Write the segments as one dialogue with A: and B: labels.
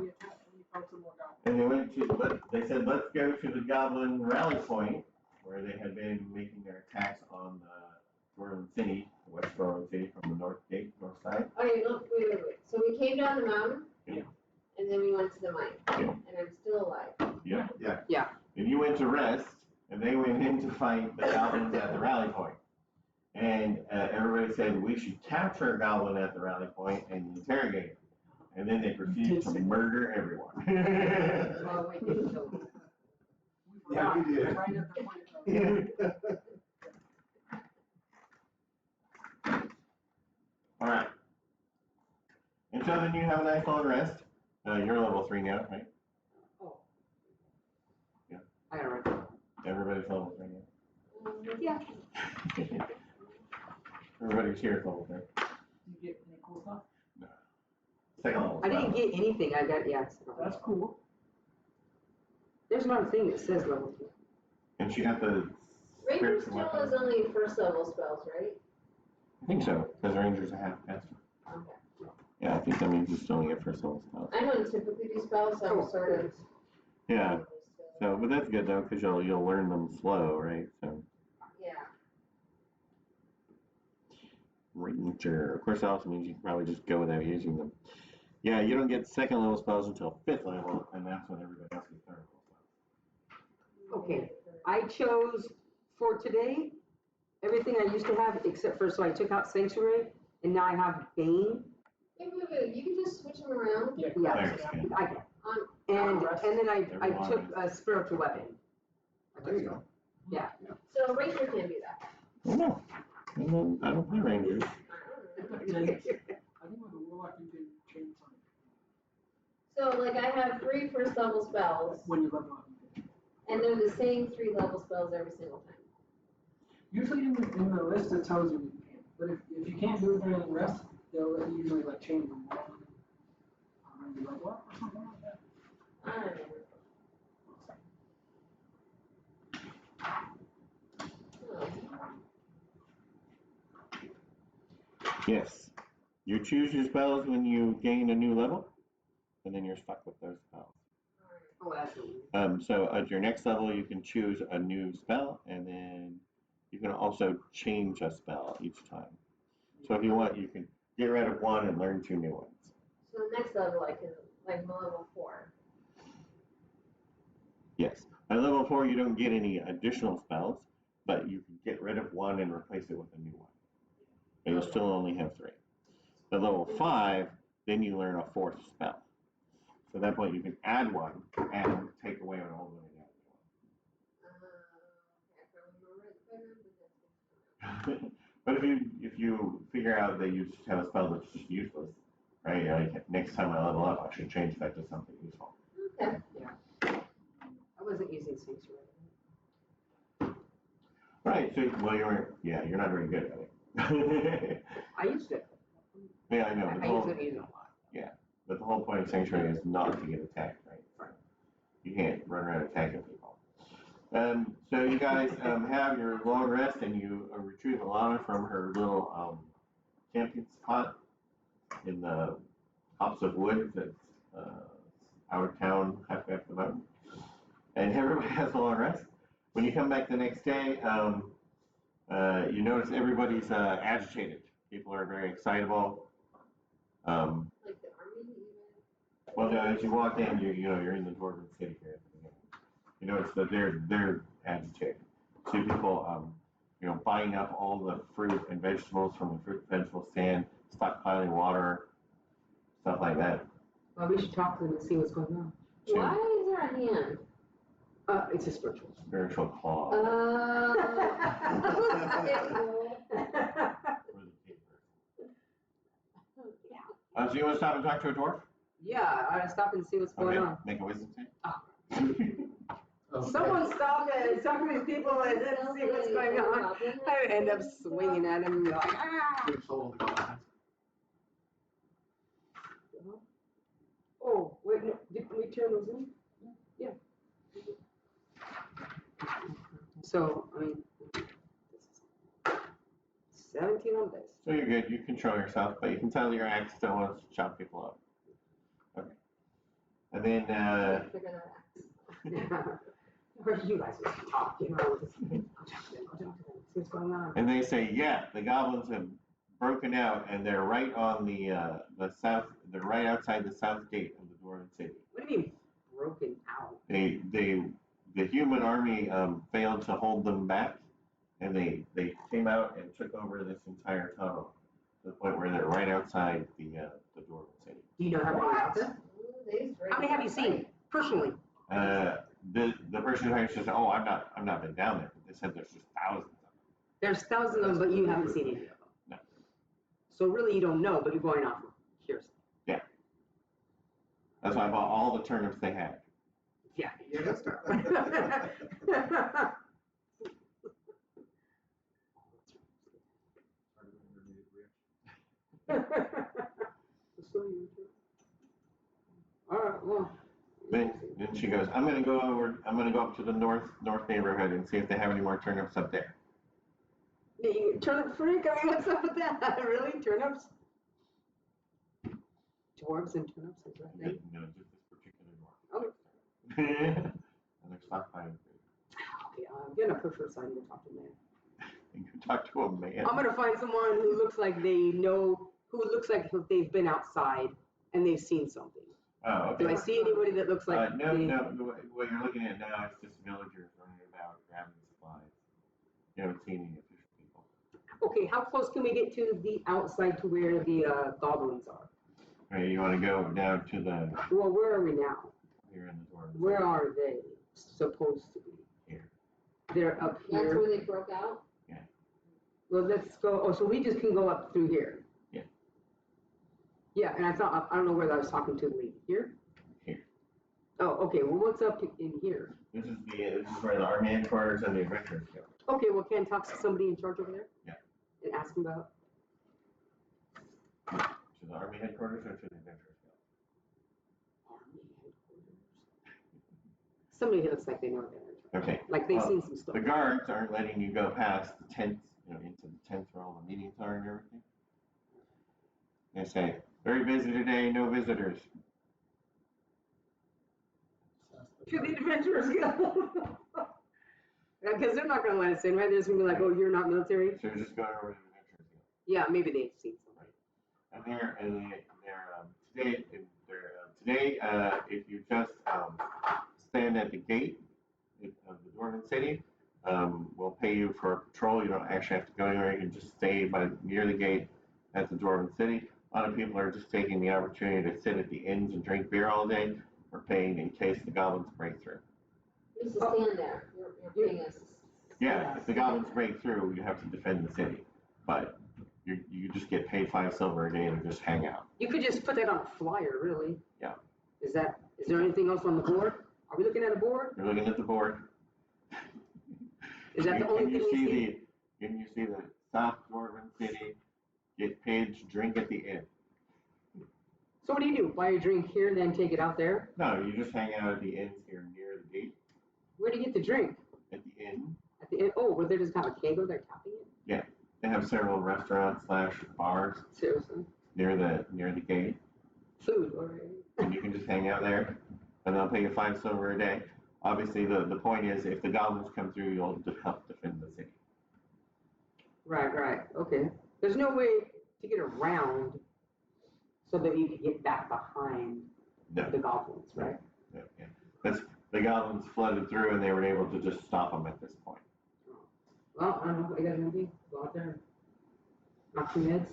A: we attacked and we found some more goblins.
B: And they said, let's go to the Goblin Rally Point, where they had been making their attacks on Dorland City, West Dorland City, from the north side.
C: Okay, look, wait. So we came down the mountain?
B: Yeah.
C: And then we went to the mine?
B: Yeah.
C: And I'm still alive?
B: Yeah.
D: Yeah.
B: And you went to rest, and they went in to fight the goblins at the rally point. And everybody said, we should capture a goblin at the rally point and interrogate him. And then they proceeded to murder everyone.
D: Well, we didn't kill them.
A: Yeah,
E: we did.
A: Right at the point of.
B: All right. And so then you have a nice long rest. You're level 3 now, right?
D: Oh.
B: Yeah.
D: I gotta write that.
B: Everybody's level 3 now.
D: Yeah.
B: Everybody's here is level 3.
A: Did you get any cool stuff?
B: No. Second level.
D: I didn't get anything. I got, yeah.
A: That's cool.
D: There's not a thing that says level 2.
B: And she got the...
C: Ranger still is only first level spells, right?
B: I think so, because Rangers are half caster.
C: Okay.
B: Yeah, I think that means you still only get first level spells.
C: I don't typically do spells, so I'm sort of.
B: Yeah. So, but that's good though, because you'll learn them slow, right? So.
C: Yeah.
B: Ranger. Of course, that also means you can probably just go without using them. Yeah, you don't get second level spells until 5th level, and that's when everybody else gets third level spells.
D: Okay. I chose for today everything I used to have except for, so I took out Sanctuary, and now I have Bane.
C: Wait. You can just switch them around?
A: Yeah.
B: Thanks,
D: Yeah,
B: Ken.
D: I can.
C: On,
D: And then I
B: Everyone
D: took
B: is-
D: a Spiritual Weapon.
B: There you go.
D: Yeah.
C: so Ranger can do that.
B: Oh, no. I don't play Rangers.
C: I don't know.
A: I think with the warlock you can change something.
C: So like I have 3 first level spells,
A: When you level up.
C: and they're the same 3 level spells every single time.
A: Usually in the list it tells you can. But if you can't do it during the rest, they'll usually like change them. When you level up or something like that.
C: I don't know. Oh.
B: Yes. You choose your spells when you gain a new level, and then you're stuck with those spells.
D: Oh, absolutely.
B: So at your next level, you can choose a new spell, and then you can also change a spell each time. So if you want, you can get rid of one and learn 2 new ones.
C: So the next level I can, like my level 4.
B: Yes. At level 4, you don't get any additional spells, but you can get rid of one and replace it with a new one. But you'll still only have 3. At level 5, then you learn a 4th spell. So at that point, you can add one and take away an old one and add a new one.
C: I can't remember the better, but that's good.
B: But if you figure out that you just have a spell that's just useless, right? Like next time I level up, I should change that to something useful.
C: Okay.
D: Yeah. I wasn't using Sanctuary.
B: Right. So you're not very good at it.
D: I used it.
B: Yeah, I know.
D: I used it a lot.
B: Yeah, but the whole point of Sanctuary is not to get attacked, right? You can't run around attacking people. So you guys have your long rest, and you retrieve Alana from her little camping spot in the tops of woods that's out of town, halfway up the mountain. And everybody has a long rest. When you come back the next day, you notice everybody's agitated. People are very excitable.
C: Like the army even?
B: Well, as you walk in, you're in the Dwarven city here at the beginning. You notice that they're agitated. See people, buying up all the fruit and vegetables from the fruit and vegetable stand, stockpiling water, stuff like that.
D: Well, we should talk to them and see what's going on.
C: Why is there a hand?
D: It's a spiritual.
B: Spiritual claw. For the paper.
D: Yeah.
B: So you want to stop and talk to a dwarf?
D: Yeah, I want to stop and see what's going on.
B: Make a wisdom save.
D: Someone stop and talk to these people and then see what's going on. I end up swinging at them and be like, ah! Oh, wait, no, did we turn those in? Yeah. So, I mean, this is 17 on this.
B: So you're good. You control yourself, but you can tell your axe still wants to chop people up. Okay. And then,
C: Figure that out.
D: Or you guys just talk, you know, just, I'll talk to them, see what's going on.
B: and they say, yeah, the goblins have broken out, and they're right on the south. They're right outside the south gate of the Dwarven City.
D: What do you mean broken out?
B: The human army failed to hold them back, and they came out and took over this entire tunnel to the point where they're right outside the Dwarven City.
D: Do you know how many out there? How many have you seen personally?
B: The person who actually said, "Oh, I've not been down there," but they said there's just thousands of them.
D: There's thousands of them, but you haven't seen any of them.
B: No.
D: So really, you don't know, but you're going off of hearsay.
B: Yeah. That's why I bought all the turnips they had.
D: Yeah, you're gonna start. All right, well.
B: Then she goes, I'm gonna go up to the north neighborhood and see if they have any more turnips up there.
D: Turnip freak? I mean, what's up with that? Really? Turnips? Dwarves and turnips is that thing?
B: No, just this particular dwarf.
D: Okay.
B: And they're stockpiling food.
D: Okay, I'm gonna push her aside and go talk to them.
B: You can talk to a man.
D: I'm gonna find someone who looks like they know, who looks like they've been outside and they've seen something.
B: Oh, okay.
D: Do I see anybody that looks like
B: No. What you're looking at now is just villagers running about grabbing supplies. You haven't seen any official people.
D: Okay, how close can we get to the outside to where the goblins are?
B: Okay, you want to go down to the.
D: Well, where are we now?
B: Here in the door.
D: Where are they supposed to be?
B: Here.
D: They're up
C: That's
D: here.
C: where they broke out?
D: Well, let's go. Oh, so we just can go up through here.
B: Yeah.
D: Yeah, and I don't know where I was talking to the lady. Here?
B: Here.
D: Oh, okay. Well, what's up in here?
B: This is where the army headquarters and the adventurers go.
D: Okay, well, can I talk to somebody in charge over there?
B: Yeah.
D: And ask them about?
B: To the army headquarters or to the adventurers go?
D: Army headquarters. Somebody who looks like they know what they're doing.
B: Okay.
D: Like they've seen some stuff.
B: The guards aren't letting you go past the tents, into the tents where all the meetings are and everything. They say, very busy today, no visitors.
D: To the adventurers guild. Because they're not going to let us in, right? They're just going to be like, oh, you're not military?
B: So you're just going over to the adventurers guild.
D: Yeah, maybe they've seen something.
B: And today, if you just stand at the gate of the Dwarven City, we'll pay you for a patrol. You don't actually have to go anywhere. You can just stay near the gate at the Dwarven City. A lot of people are just taking the opportunity to sit at the inns and drink beer all day. We're paying in case the goblins break through.
C: Just to stand there, you're paying us.
B: Yeah, if the goblins break through, you have to defend the city. But you just get paid 5 silver a day to just hang out.
D: You could just put that on a flyer, really.
B: Yeah.
D: Is there anything else on the board? Are we looking at a board?
B: You're looking at the board.
D: Is that the only thing we see?
B: Can you see the South Dwarven City, get paid to drink at the inn?
D: So what do? Buy a drink here and then take it out there?
B: No, you just hang out at the inns here near the gate.
D: Where do you get the drink?
B: At the inn.
D: At the inn? Oh, where they just have a keg over there tapping it?
B: Yeah, they have several restaurants / bars
D: Seriously?
B: near the gate,
D: Food, already.
B: and you can just hang out there, and they'll pay you 5 silver a day. Obviously, the point is, if the goblins come through, you'll help defend the city.
D: Right. Okay. There's no way to get around so that you can get back behind
B: No.
D: the goblins, right?
B: Yeah. Because the goblins flooded through, and they were able to just stop them at this point.
D: Well, I don't know what you guys gonna do. Go out there and knock some heads.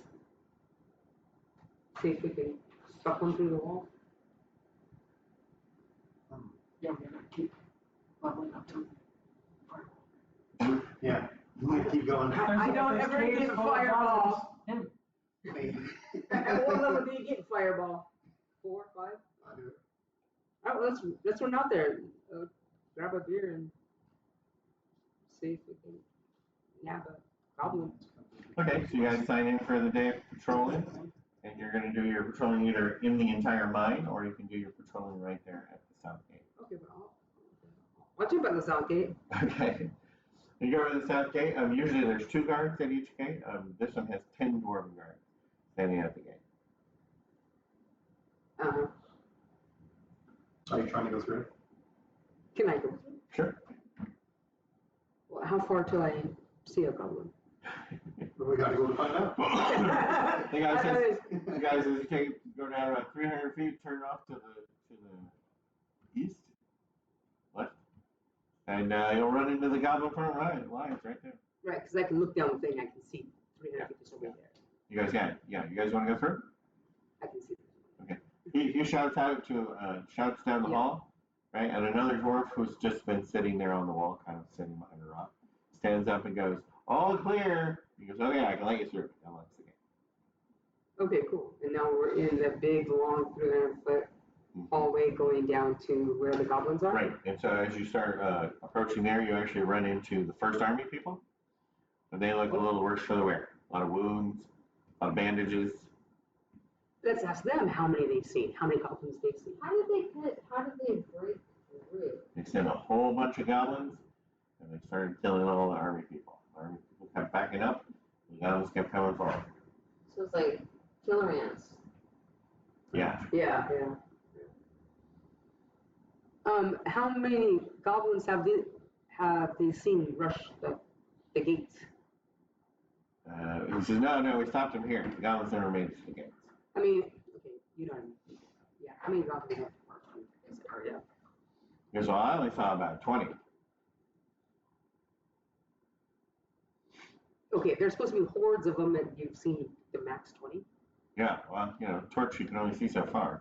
D: See if we can stuff one through the wall.
A: Yeah, we're gonna keep leveling up to.
E: Yeah, I'm gonna keep going.
D: I don't ever get fireball.
A: Him.
D: At what level do you get fireball? 4, 5?
E: I'll do it.
D: All right, let's run out there. Grab a beer and see if we can nab a goblin.
B: Okay, so you guys sign in for the day of patrolling, and you're going to do your patrolling either in the entire mine, or you can do your patrolling right there at the south gate.
D: Okay, but I'll jump at the south gate.
B: Okay. You go to the south gate. Usually there's 2 guards at each gate. This one has 10 dwarven guards standing at the gate.
D: Uh-huh.
E: Are you trying to go through?
D: Can I go?
B: Sure.
D: Well, how far till I see a goblin?
E: But we gotta go to find out.
B: The guy says, as you go down about 300 feet, turn off to the east, left, and you'll run into the goblin front lines right there.
D: Right, because I can look down the thing, I can see 300 feet over there.
B: You guys got it? Yeah. You guys want to go through?
D: I can see.
B: Okay. He shouts out shouts down the hall, right? And another dwarf who's just been sitting there on the wall, kind of sitting behind a rock, stands up and goes, "All clear." He goes, "Okay, I can let you through." Unlocks the gate.
D: Okay, cool. And now we're in the big, long 300-foot hallway going down to where the goblins are?
B: Right. And so as you start approaching there, you actually run into the First Army people. And they look a little worse for the wear. A lot of wounds, a lot of bandages.
D: Let's ask them how many they've seen, how many goblins they've seen.
C: How did they break through?
B: They sent a whole bunch of goblins, and they started killing all the army people. The army people kept backing up, and the goblins kept coming forward.
C: So it's like killer ants.
B: Yeah.
D: Yeah. How many goblins have they seen rush the gates?
B: He says, no, we stopped them here. The goblins never made it to the gates.
D: I mean, okay, you know what I mean. Yeah, how many goblins have marched through this area?
B: He goes, well, I only saw about 20.
D: Okay, there's supposed to be hordes of them that you've seen the max 20.
B: Yeah, well, torch you can only see so far.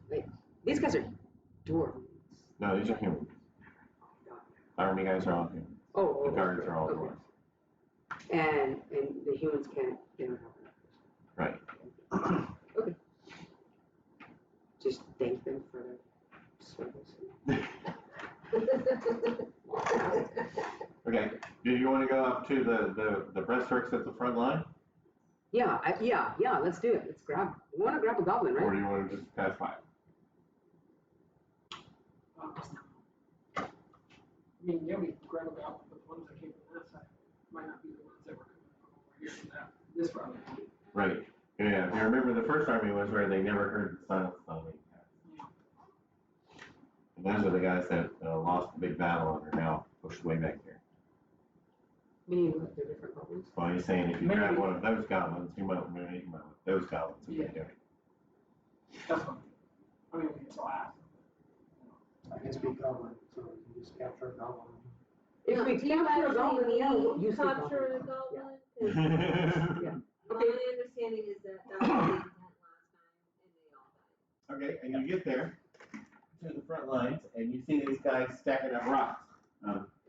D: Like, these guys are dwarves.
B: No, these are humans. The army guys are all humans.
D: Oh,
B: The guards are all
D: okay.
B: dwarves.
D: And the humans can't, they don't have
B: Right.
D: Okay. Just thank them for their service.
B: Okay. Do you want to go up to the breastworks at the front line?
D: Yeah, let's do it. We want to grab a goblin,
B: Or
D: right?
B: do you want to just pass by?
A: I mean, yeah, we grab a goblin, but the ones that came from that side might not be the ones that were coming from over here from this route.
B: Right. Yeah. If you remember, the first army was where they never heard the silence on the And those are the guys that lost the big battle and are now pushed way back here.
D: Meaning what, they're different goblins?
B: Well, he's saying if you grab one of those goblins, you might want to make with those goblins if you're doing it.
A: That's fine. I mean, we can still ask.
E: I can speak goblin, so we can just capture a goblin.
D: If we
C: Do you
D: capture a goblin,
C: actually
D: yeah, we'll use the
C: capture a
D: goblin.
C: goblin? 'Cause
D: Yeah.
C: my understanding is that was the intent last time, and they all died.
B: Okay, and you get there to the front lines, and you see these guys stacking up rocks.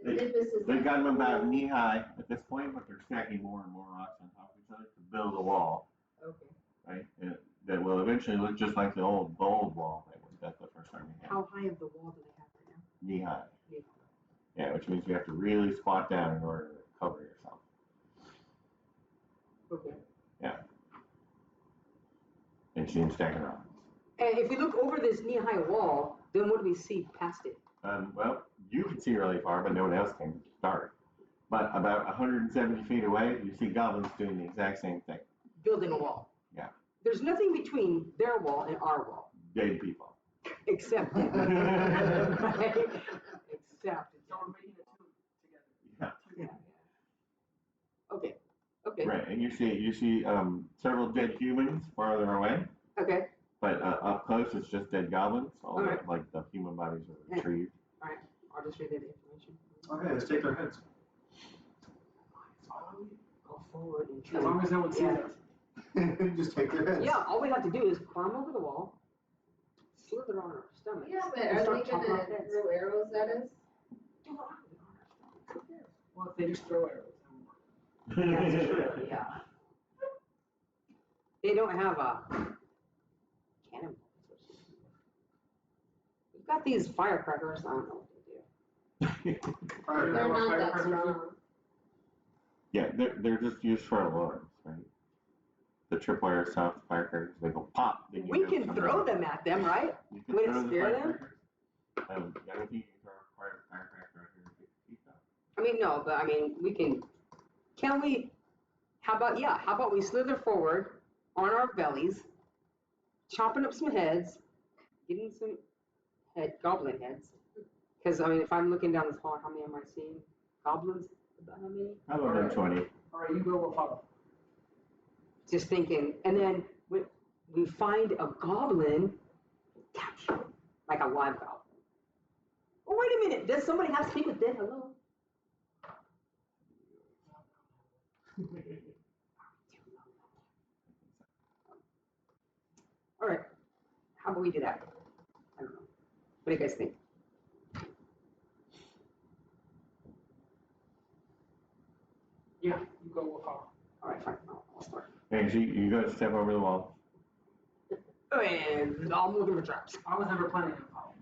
B: They've got them about knee high at this point, but they're stacking more and more rocks on top of each other to build a wall,
D: Okay.
B: right? And that will eventually look just like the old wall that the first army had.
D: How high of the wall do they have right now?
B: Knee high.
D: Yeah.
B: Yeah, which means you have to really squat down in order to cover yourself.
D: Okay.
B: Yeah. And you see them stacking rocks.
D: And if we look over this knee-high wall, then what do we see past it?
B: Well, you can see really far, but no one else can. It's dark. But about 170 feet away, you see goblins doing the exact same thing.
D: Building a wall.
B: Yeah.
D: There's nothing between their wall and our wall.
B: Dead people.
D: Except it. Right? Except it.
A: So we're making a tune
B: Yeah.
A: together.
D: Yeah. Okay.
B: Right, and you see several dead humans farther away,
D: Okay.
B: but up close it's just dead goblins. All
D: Alright.
B: like the human bodies are retrieved.
D: All right. I'll just read that information.
E: Okay, let's take their heads.
D: Go forward and
A: As long as no one sees
D: Yeah.
A: us.
E: Just take their heads.
D: Yeah, all we have to do is climb over the wall, slither on our stomachs.
C: Yeah, but
D: and
C: are
D: start
C: they
D: chopping
C: gonna
D: off heads.
C: throw arrows at us?
A: Well, if they just throw arrows, then we'll
D: That's true, yeah. They don't have a cannon. We've got these firecrackers, I don't know what they do.
E: Fire
C: They're
E: crap.
C: not that strong.
B: Yeah, they're just used for alarms, right? The tripwire stuff, firecrackers, they go pop. Then you
D: We
B: have
D: can
B: somebody-
D: throw them at them, right?
B: You can
D: Would it
B: throw the
D: scare them?
B: firecrackers. Yeah, I think you can throw a firecracker out here and 50 feet up.
D: I mean, no, but I mean, can we, how about we slither forward on our bellies, chopping up some heads, getting some goblin heads. Because, I mean, if I'm looking down this hall, how many am I seeing? Goblins? About how many?
B: Probably about 20.
A: All right, you go, we'll follow.
D: Just thinking. And then we find a goblin, capture it, like a live goblin. Oh, wait a minute. Does somebody have to speak with dead? Hello? All right. How about we do that? I don't know. What do you guys think?
A: Yeah, you go, we'll follow.
D: All right, fine. I'll start.
B: And you go to step over the wall.
D: And I'm looking for traps.
A: I was never planning on following.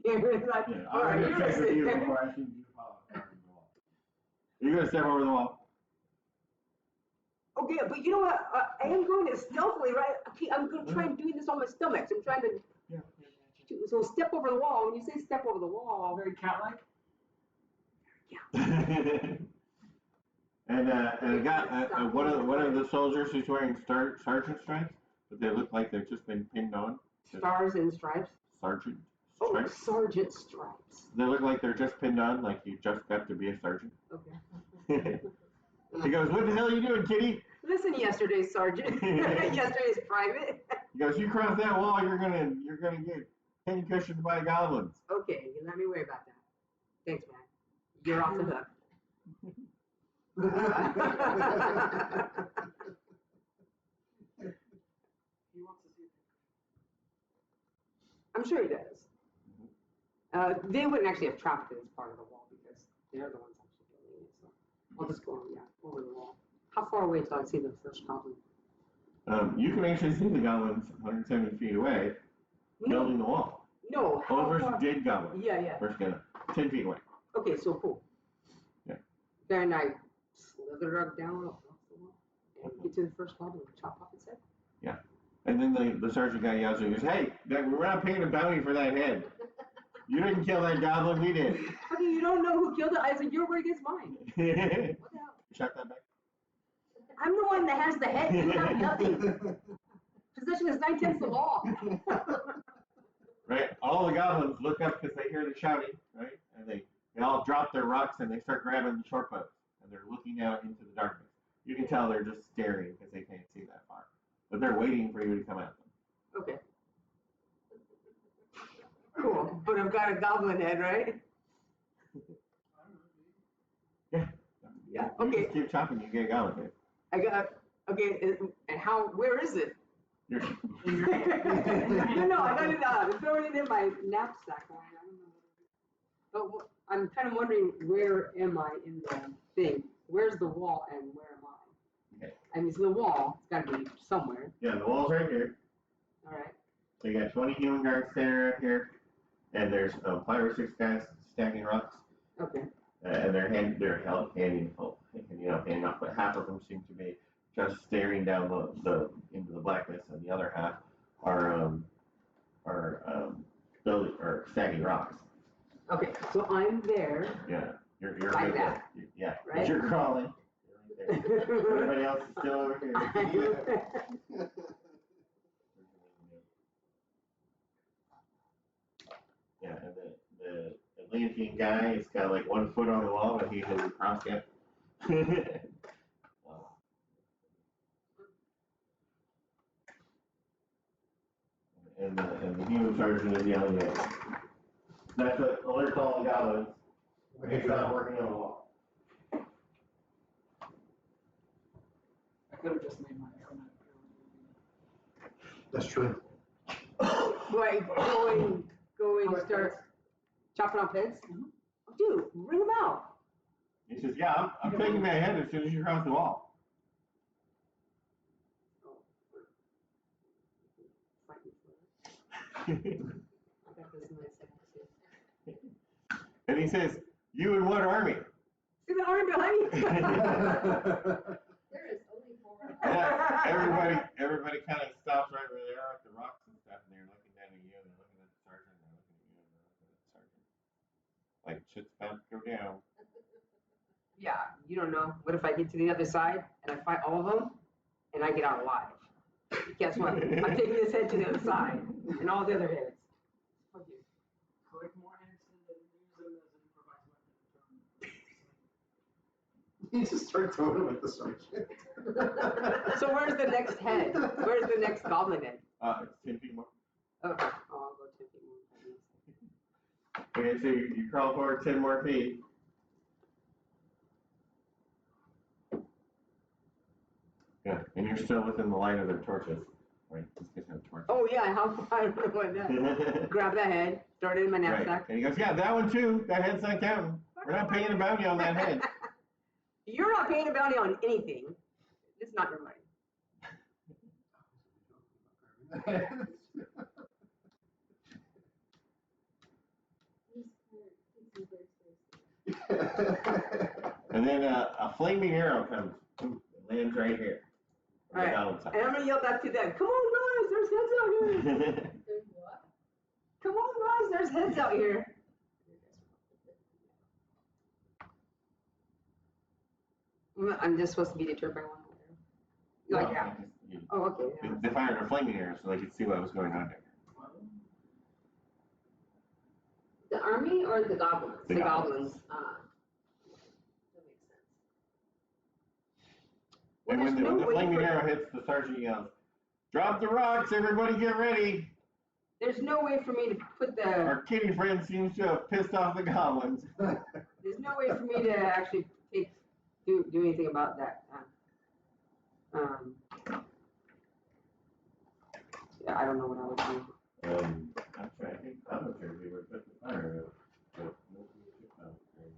D: You're like, all right, you're gonna sit there.
B: You're gonna step over the wall.
D: Okay, but you know what? I am going to stealthily, right? Okay, I'm going to try and doing this on my stomach. So I'm trying to.
B: Yeah.
D: So step over the wall. When you say step over the wall,
A: Very cat-like.
B: And a guy, one of the soldiers who's wearing sergeant stripes, but they look like they've just been pinned on.
D: stars and stripes.
B: Sergeant
D: Oh,
B: stripes.
D: sergeant stripes.
B: They look like they're just pinned on, like you just got to be a sergeant.
D: Okay.
B: He goes, "What the hell are you doing, kitty?"
D: Listen, yesterday's sergeant. Yesterday's private.
B: He goes, "You cross that wall, you're gonna get pincushioned by goblins."
D: Okay, you let me worry about that. Thanks, man. You're off the hook.
A: He wants to see it.
D: I'm sure he does. They wouldn't actually have trapped it as part of the wall because they're the ones actually building it. So I'll just go, over the wall. How far away till I see the first goblin?
B: You can actually see the goblins 170 feet away, building the wall.
D: No.
B: Oh, versus dead goblin.
D: Yeah.
B: First gonna 10 feet away.
D: Okay, so cool.
B: Yeah.
D: Then I slither up down off the wall and get to the first goblin and chop off its head.
B: Yeah. And then the sergeant guy yells, he goes, "Hey, we're not paying a bounty for that head. You didn't kill that goblin, we did."
D: Okay, you don't know who killed it. I said, your word against mine. What the hell?
B: Shut that back.
D: I'm the one that has the head. You have nothing. Possession is 9/10 the law.
B: Right? All the goblins look up because they hear the shouting, right? And they all drop their rocks and they start grabbing the short bows. And they're looking out into the darkness. You can tell they're just staring because they can't see that far. But they're waiting for you to come at them.
D: Okay. Cool. But I've got a goblin head, right?
B: Yeah.
D: Yeah,
B: You
D: okay.
B: just keep chopping, you get a goblin head.
D: I got, okay, and where is it?
B: You're,
D: No, I got it out. I'm throwing it in my knapsack. I don't know. But I'm kind of wondering, where am I in the thing? Where's the wall and where am I?
B: Okay.
D: I mean, so the wall, it's got to be somewhere.
B: yeah, the wall's right here.
D: All right.
B: So you got 20 human guards standing right here. And there's 5 or 6 guys stacking rocks.
D: Okay.
B: And they're handing off, but half of them seem to be just staring down into the blackness, and the other half are building or stacking rocks.
D: Okay, so I'm there.
B: Yeah, you're
D: Like
B: right
D: that.
B: there. Yeah,
D: Right?
B: but you're crawling. You're right there. Everybody else is still over here. Yeah, and the Atlantean guy is got like 1 foot on the wall, but he hasn't crossed yet. And the human sergeant is yelling at him. That's what alerts all the goblins. It's not working on the wall.
A: I could have just made my own.
E: That's true.
D: Like, going to start chopping off heads? Dude, ring them out.
B: He says, "Yeah, I'm taking that head as soon as you cross the wall."
D: I got this nice accent.
B: And he says, "You in what army?"
D: See the arm behind you?
C: There is only 4 of us.
B: Yeah, everybody kind of stops right where they are with the rocks and stuff, and they're looking down at you, and they're looking at the sergeant, and they're looking at you, and they're looking at the sergeant. Like, shit's about to go down.
D: Yeah, you don't know. What if I get to the other side and I fight all of them and I get out alive? Guess what? I'm taking this head to the other side and all the other heads. Fuck you.
A: Collect more heads and then use them as an improvised weapon.
E: You just start throwing them at the sergeant.
D: So where's the next head? Where's the next goblin head?
B: It's 10 feet more.
D: Okay. Oh, I'll go 10 feet more.
B: Okay, so you crawl forward 10 more feet. Yeah, and you're still within the light of their torches. Right, these guys have torches.
D: Oh yeah, how far? I don't know what that. Grab that head, throw it in my
B: Right.
D: knapsack.
B: And he goes, yeah, that one too. That head's not counting. We're not paying a bounty on that head.
D: You're not paying a bounty on anything. It's not your money.
B: And then a flaming arrow comes and lands right here.
D: All right. And I'm gonna yell back to them. Come on, guys! There's heads out here.
C: There's what?
D: Come on, guys! There's heads out here. I'm just supposed to be deterred by one more. Like, yeah. Oh, okay. Yeah.
B: They fired a flaming arrow so they could see what was going on there.
C: The army or the goblins?
B: The goblins.
C: That makes sense.
B: And when the flaming arrow hits, the sergeant yells, "Drop the rocks, everybody get ready!"
D: There's no way for me to put the.
B: Our kitty friend seems to have pissed off the goblins.
D: There's no way for me to actually do anything about that. Yeah, I don't know what I would do.
B: Actually, I think commentary we would put the fire out, but nobody took commentary.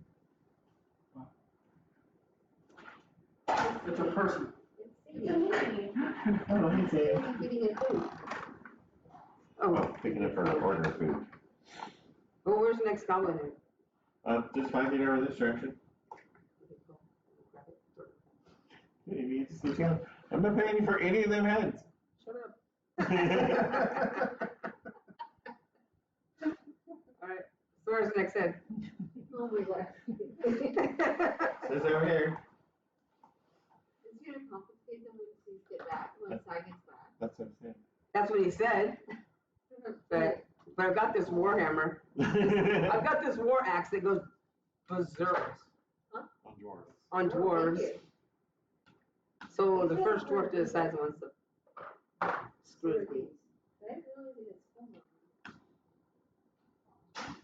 A: It's a person.
C: It's me.
B: Oh, he's saying.
C: I'm getting a food.
D: Oh,
B: Picking up our order of food.
D: well, where's the next goblin then?
B: Just 5 feet over this direction.
D: Okay, cool. Grab it.
B: Maybe it's just going, I'm not paying you for any of them heads.
D: Shut up. All right. So where's the next head?
C: Oh my god.
B: It's over here.
C: It's gonna complicate them when things get back, when Sai gets back.
B: That's what I'm saying.
D: That's what he said. But I've got this war hammer. I've got this war axe that goes berserk
B: On yours.
D: on
C: Oh,
D: dwarves.
C: thank you.
D: So the first dwarf decides wants to screw with me.
C: But I really think it's fun.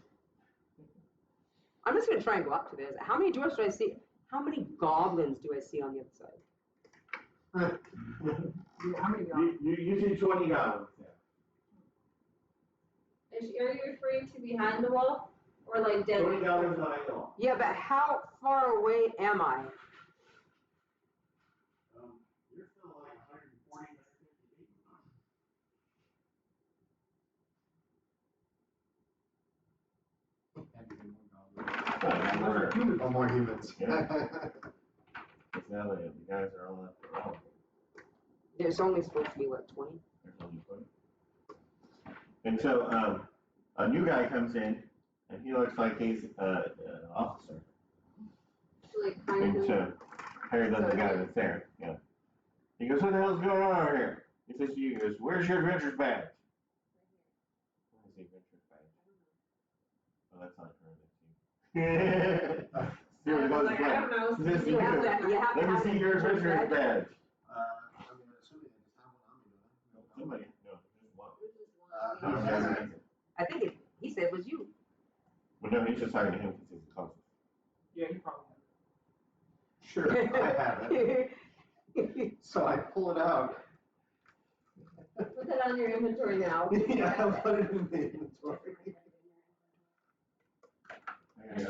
D: I'm just gonna try and go up to this. How many dwarfs do I see? How many goblins do I see on the other side?
A: How many guys?
B: You see 20 goblins.
C: Are you referring to behind the wall? Or like dead?
B: 20 goblins behind the wall.
D: Yeah, but how far away am I?
B: You're still like 140, 150 feet.
E: No more humans.
B: Yeah. Because now the guys are all up there. Oh,
D: There's only supposed to be what, 20?
B: there's only 20. And so a new guy comes in, and he looks like he's an officer.
C: Like
B: And
C: kind
B: so
C: of.
B: Harry does the guy that's there. Yeah. He goes, "What the hell's going on over here?" He says to you, he goes, "Where's your adventurer's badge?" Where's the adventurer's badge? Oh, that's not her. That's you. See what it goes
C: I don't know.
B: This is
D: You have to, you have to
B: Let me
D: have
B: see
D: an
B: your
D: adventurer's
B: adventurer's
D: badge.
B: badge.
E: I mean, assuming I just have one on me, do I?
B: Somebody, no, there's one.
C: Which is
B: I
C: one.
B: don't know who has it.
D: I think he said it was you.
B: Well, no, he's just talking to him because he's the closest.
A: Yeah, you probably have.
E: Sure, I have it. So I pull it out.
C: Put that on your inventory now.
E: Yeah, I'll put it in the inventory.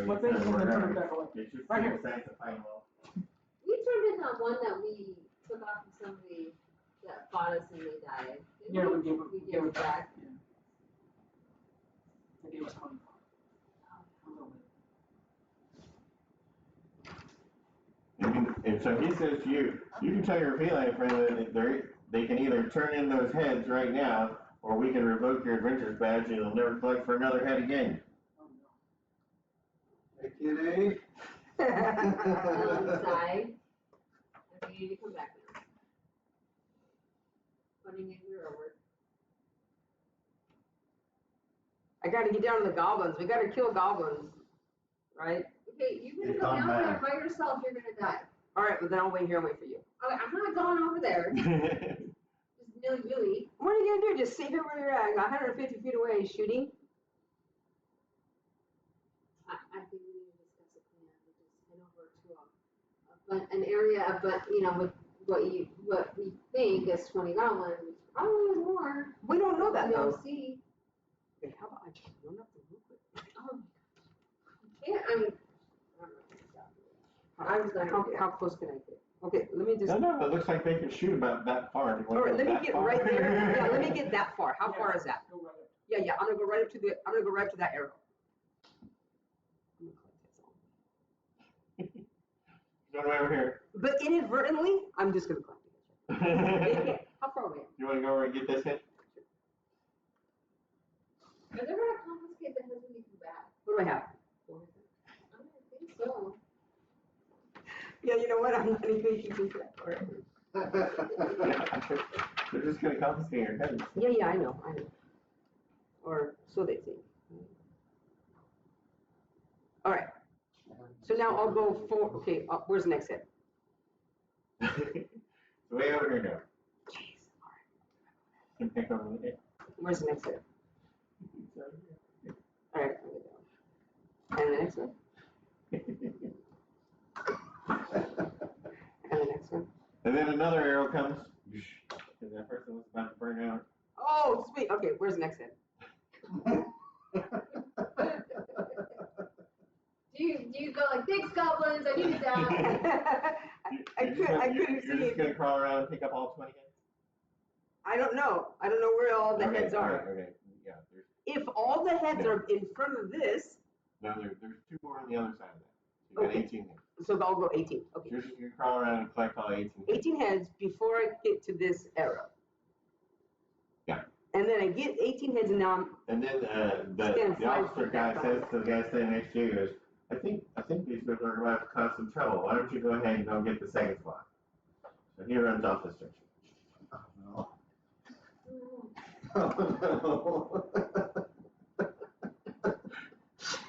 A: What's it? We're gonna turn it back away.
B: Get your
A: Right here.
B: sanctifying law.
C: We turned in that one that we took off of somebody that fought us and they died. Didn't
A: Yeah, we gave it.
C: We gave it back.
A: Yeah. They gave us money. A little bit.
B: And so he says to you, you can tell your feline friend that they can either turn in those heads right now, or we can revoke your adventurer's badge and you'll never collect for another head again.
A: Oh, no.
E: Hey, kitty.
C: Sai, I think you need to come back now. putting it here over.
D: I gotta get down to the goblins. We gotta kill goblins, right?
C: Okay, you're
E: They
C: gonna go
E: come
C: down there
E: back.
C: by yourself, you're gonna die.
D: All right, but then I'll wait here and wait for you.
C: Okay, I'm not going over there, just nilly-willy.
D: What are you gonna do? Just sit here where you're at, 150 feet away, shooting?
C: I think we need to discuss a plan, we just head over to an area, but, you know, with what we think is 20 goblins, probably is more.
D: We don't know that
C: We'll
D: though.
C: see.
D: Okay, how about I just run up the roof?
C: Oh, yeah, I'm not gonna stop you. I was gonna do it.
D: How close can I get? Okay, let me just.
B: No, it looks like they can shoot about that far. Do you
D: All
B: wanna
D: right,
B: go
D: let me
B: that
D: get
B: far?
D: right there. Yeah, let me get that far. How far is that?
A: Go right up.
D: Yeah, I'm gonna go right up to the. I'm gonna go right up to that arrow.
B: Go over here.
D: But inadvertently, I'm just gonna climb it. How far away?
B: You wanna go over and get this hit?
C: Are they gonna confiscate the heads when you come back?
D: What do I have?
C: I don't think so.
D: Yeah, you know what? I'm not even keeping track. All right.
B: They're just gonna confiscate your head.
D: Yeah, I know. Or so they think. All right. So now I'll go for. Okay, where's the next hit?
B: Way over here now.
D: Jeez. All
B: Can pick over the hit.
D: right. Where's the next hit? All right. And the next one. And the next one.
B: And then another arrow comes. And that person was about to burn out.
D: Oh, sweet. Okay, where's the next hit?
C: Do you go like, thanks goblins, I needed that?
D: I couldn't
B: You're
D: see
B: just
D: it.
B: gonna crawl around and pick up all 20 hits?
D: I don't know. I don't know where all the heads are.
B: Okay, yeah. There's,
D: If all the heads are in front of this,
B: no, there's 2 more on the other side of that. So you got
D: Okay.
B: 18 hits.
D: so I'll go 18. Okay.
B: You're just gonna crawl around and collect all 18 hits.
D: 18 heads before I get to this arrow.
B: Yeah.
D: And then I get 18 heads and now I'm,
B: And then
D: Stand
B: the
D: 5
B: officer
D: feet
B: guy
D: back
B: says to the guy standing next to you, he goes, I think these people are about to cause some trouble. Why don't you go ahead and go get the second spot? So he runs off the stretcher.
E: Oh, no. Oh,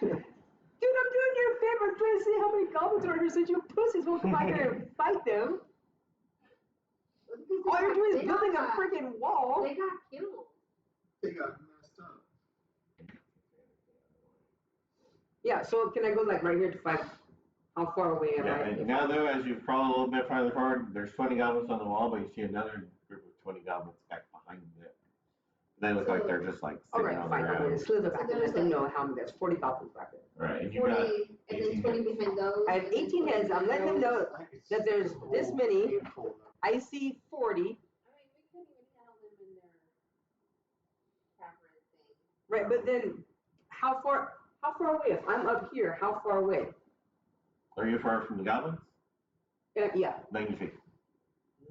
D: dude, I'm doing you a favor. I'm trying to see how many goblins are here since you pussies won't come out here and fight them. All you're doing is building a freaking wall.
C: They got killed.
E: They got messed up.
D: Yeah, so can I go like right here to 5? How far away am
B: Yeah,
D: I?
B: and now though, as you crawl a little bit farther forward, there's 20 goblins on the wall, but you see another group of 20 goblins back behind it. They look like they're just like
D: All
B: sitting
D: right,
B: on the
D: fine. I'm
B: ground.
D: gonna slither back and let
C: there's
D: them
C: like-
D: know how many. There's 40 goblins back there.
B: Right, and you
C: 40,
B: got
C: and
B: 18
C: then 20
B: heads.
C: behind those.
D: I have
C: and then
D: 18 heads.
C: 20
D: I'm letting them
C: behind those.
D: know that there's this many. I see 40.
C: I mean, we couldn't even handle them in their cavern thing.
D: Right, but then how far away? If I'm up here, how far away?
B: Are you far from the goblins?
D: Yeah,
B: 90 feet.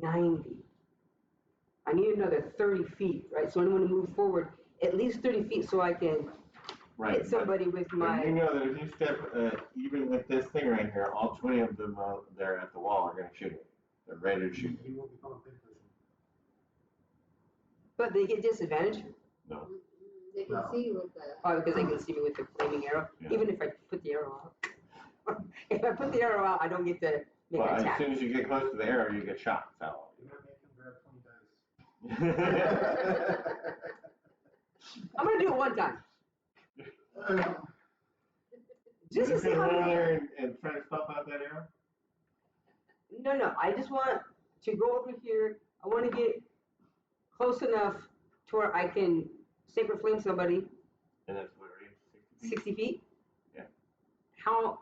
D: 90. I need another 30 feet, right? So I'm going to move forward at least 30 feet so I can
B: Right.
D: hit somebody with
B: But you
D: my.
B: know that if you step, even with this thing right here, all 20 of them there at the wall are going to shoot it. They're ready to shoot.
E: He will become a big person.
D: But they get disadvantage.
B: No.
C: They can
E: No.
C: see with the.
D: Oh, because they can see me with the flaming arrow.
B: Yeah.
D: Even if I put the arrow out. If I put the arrow out, I don't get to make
B: Well,
D: an
B: as
D: attack.
B: soon as you get close to the arrow, you get shot. So.
E: You're gonna make him grab 20 dice.
D: I'm going to do it one time. Just to see
B: gonna
D: how
B: run
D: many.
B: there and try to stop out that arrow?
D: No, I just want to go over here. I want to get close enough to where I can sacred flame somebody
B: And that's what range, 60 feet?
D: 60 feet.
B: Yeah.
D: How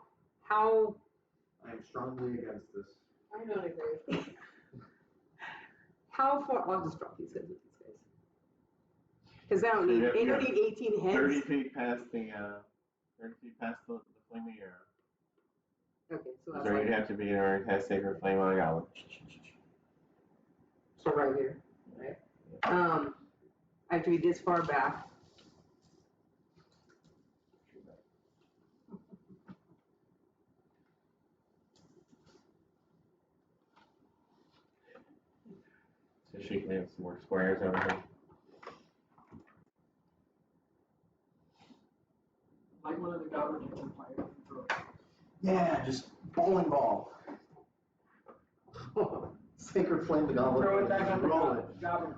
E: I am strongly against this.
C: I don't agree.
D: how far? I'll just drop these heads with these guys. Because I don't
B: So you
D: need.
B: have-
D: They
B: you
D: don't
B: have
D: need 18 heads.
B: 30 feet past the 30 feet past the flaming arrow.
D: Okay, so that's
B: So you'd
D: like,
B: have to be in order to cast sacred flame on a goblin.
D: so right here, right? I have to be this far back.
B: So she They have some more squares over here.
A: Like one of the goblin hits on fire and throw it.
E: Yeah, just bowling ball. Sacred flame the goblin.
A: Throw it back on the
E: Roll it.
A: goblins.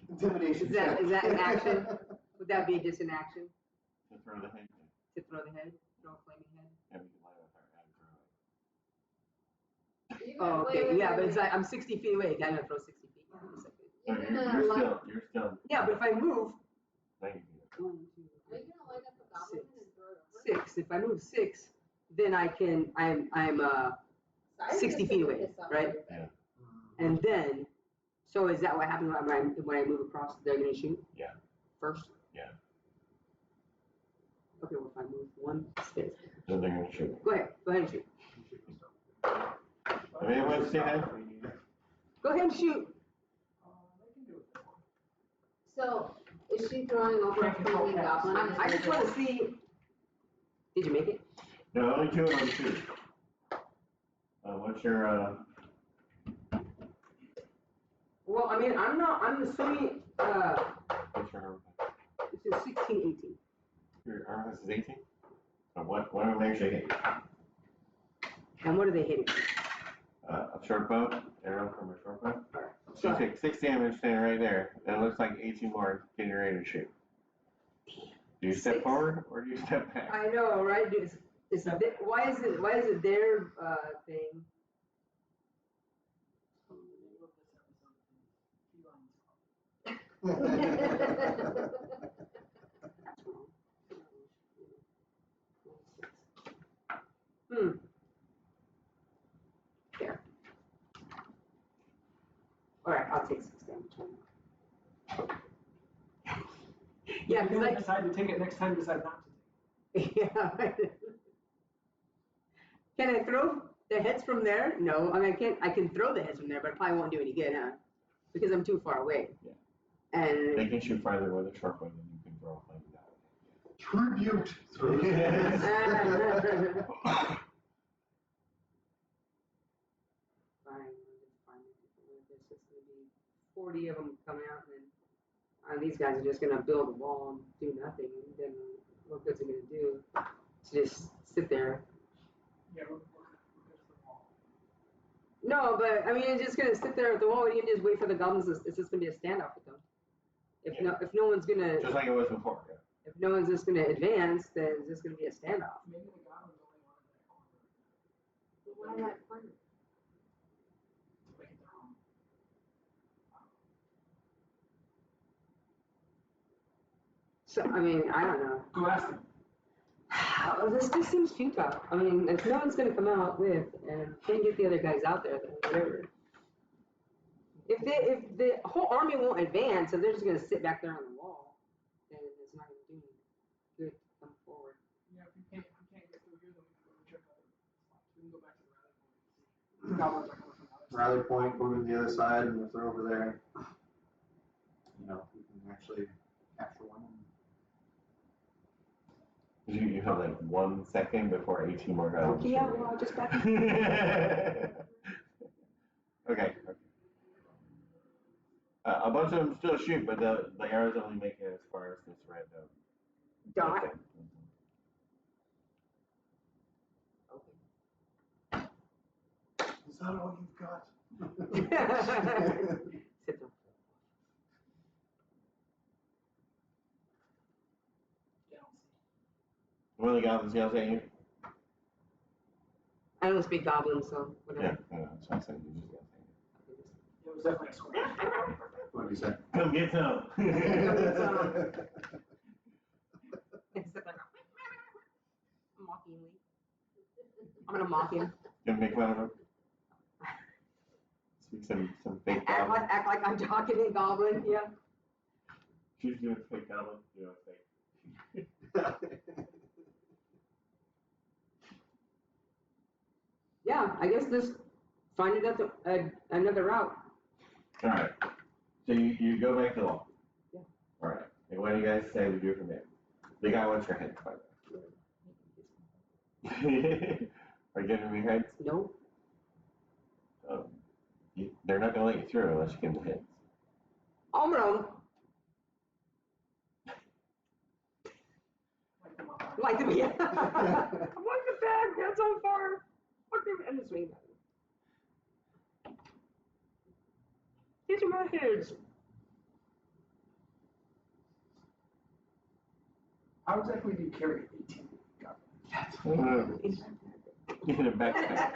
E: Intimidation.
D: Is that
E: check.
D: an action? Would that be just an action
B: To throw the head.
D: to throw the head, throw a flaming head?
B: And we can light up our head and throw it.
C: You
D: Oh,
C: can- wait,
D: okay,
C: wait,
D: yeah,
C: wait,
D: but it's
C: wait.
D: like I'm 60 feet away. I'm gonna throw 60 feet. Yeah, that's okay.
B: So
C: You're gonna
B: you're
C: light-
B: still.
D: Yeah, but if I move
B: 90 feet.
D: 1, 2,
C: Are you gonna light up a goblin
D: Six.
C: and throw it over?
D: 6. If I move 6, then I'm
C: So I
D: 60
C: just
D: feet
C: took
D: away,
C: this off
D: right?
C: everybody.
D: and then, so is that what happens when I move across? They're gonna shoot.
B: Yeah.
D: First.
B: Yeah.
D: Okay, well if I move 1 space.
B: So they're gonna shoot.
D: Go ahead and shoot.
B: Anyone want to say that?
D: Go ahead and shoot.
A: They can do it.
C: So, is she throwing over a
A: Can't control
C: flaming
A: cats.
C: goblin?
D: I just want to see. Did you make it?
B: No, only 2 of them shoot. What's your,
D: Well, I mean, I'm assuming,
B: what's your armor class?
D: this is 16, 18.
B: Your armor class is 18? So what of them actually hit you?
D: And what are they hitting?
B: A short bow, arrow from a short bow. So
D: So,
B: you take 6 damage standing right there. It looks like 18 more getting ready to shoot. Do you step
D: 6.
B: forward or do you step back?
D: I know, right? Why is it their thing? That's wrong. There. All right, I'll take 6 damage. Yeah,
A: You're
D: because
A: gonna decide to take it next time, decide not to take
D: yeah. Can I throw the heads from there? No, I mean I can throw the heads from there, but it probably won't do any good, huh? Because I'm too far away.
B: Yeah.
D: And
B: They can shoot farther with a short bow than you can throw a flame down.
E: Tribute. Throw the
B: Yes.
D: Fine, it's just gonna be 40 of them coming out, and then these guys are just gonna build a wall and do nothing. And then what good's it gonna do? To just sit there.
A: Yeah, we're good to the wall.
D: No, but I mean, it's just gonna sit there at the wall. You can just wait for the goblins. It's just gonna be a standoff with them. If no one's gonna,
B: Just like it was before, yeah.
D: if no one's just gonna advance, then it's just gonna be a standoff.
A: Maybe the goblins only wanted that corner.
C: Why that corner?
A: To make it their own.
D: So I mean, I don't know.
A: Go ask them.
D: This just seems futile. I mean, if no one's gonna come out with and can't get the other guys out there, then whatever. If the whole army won't advance and they're just gonna sit back there on the wall, then it's not gonna do any good to come forward.
A: Yeah, if you can't get through here, then we can go check other spots. We can go back to the rally point and see. Goblins are coming from the other side.
E: Rally point, go to the other side, and if they're over there, you know, we can actually capture one.
B: You have like 1 second before 18 more guys.
D: Okay, yeah, well, I'll just back.
B: Okay. A bunch of them still shoot, but the arrows only make it as far as this red
D: Dot.
B: Okay.
E: Is that all you've got?
D: Sit there.
A: They don't see.
B: One of the goblins yells at you.
D: I don't speak goblin, so
B: Yeah,
D: whatever.
B: I know, that's what I said. You just yell at you.
A: It was definitely a square.
E: What did he say?
B: Come get some.
D: Sit there. Mockingly. I'm gonna mock him.
B: Gonna make fun of him. Speak some fake goblin.
D: Act like I'm talking in goblin, yeah.
B: She's doing fake goblin. You know, fake.
D: Yeah, I guess just find another route.
B: All right. So you go back to the wall.
D: Yeah.
B: All right. And what do you guys say we do from there? The guy wants your head, by the way. Are you giving me heads?
D: No.
B: They're not gonna let you through unless you give them heads.
D: I'm gonna like to be. I'm like the bag, that's on fire. And the swing back. These are my heads.
A: How exactly do you carry 18
B: In a backpack.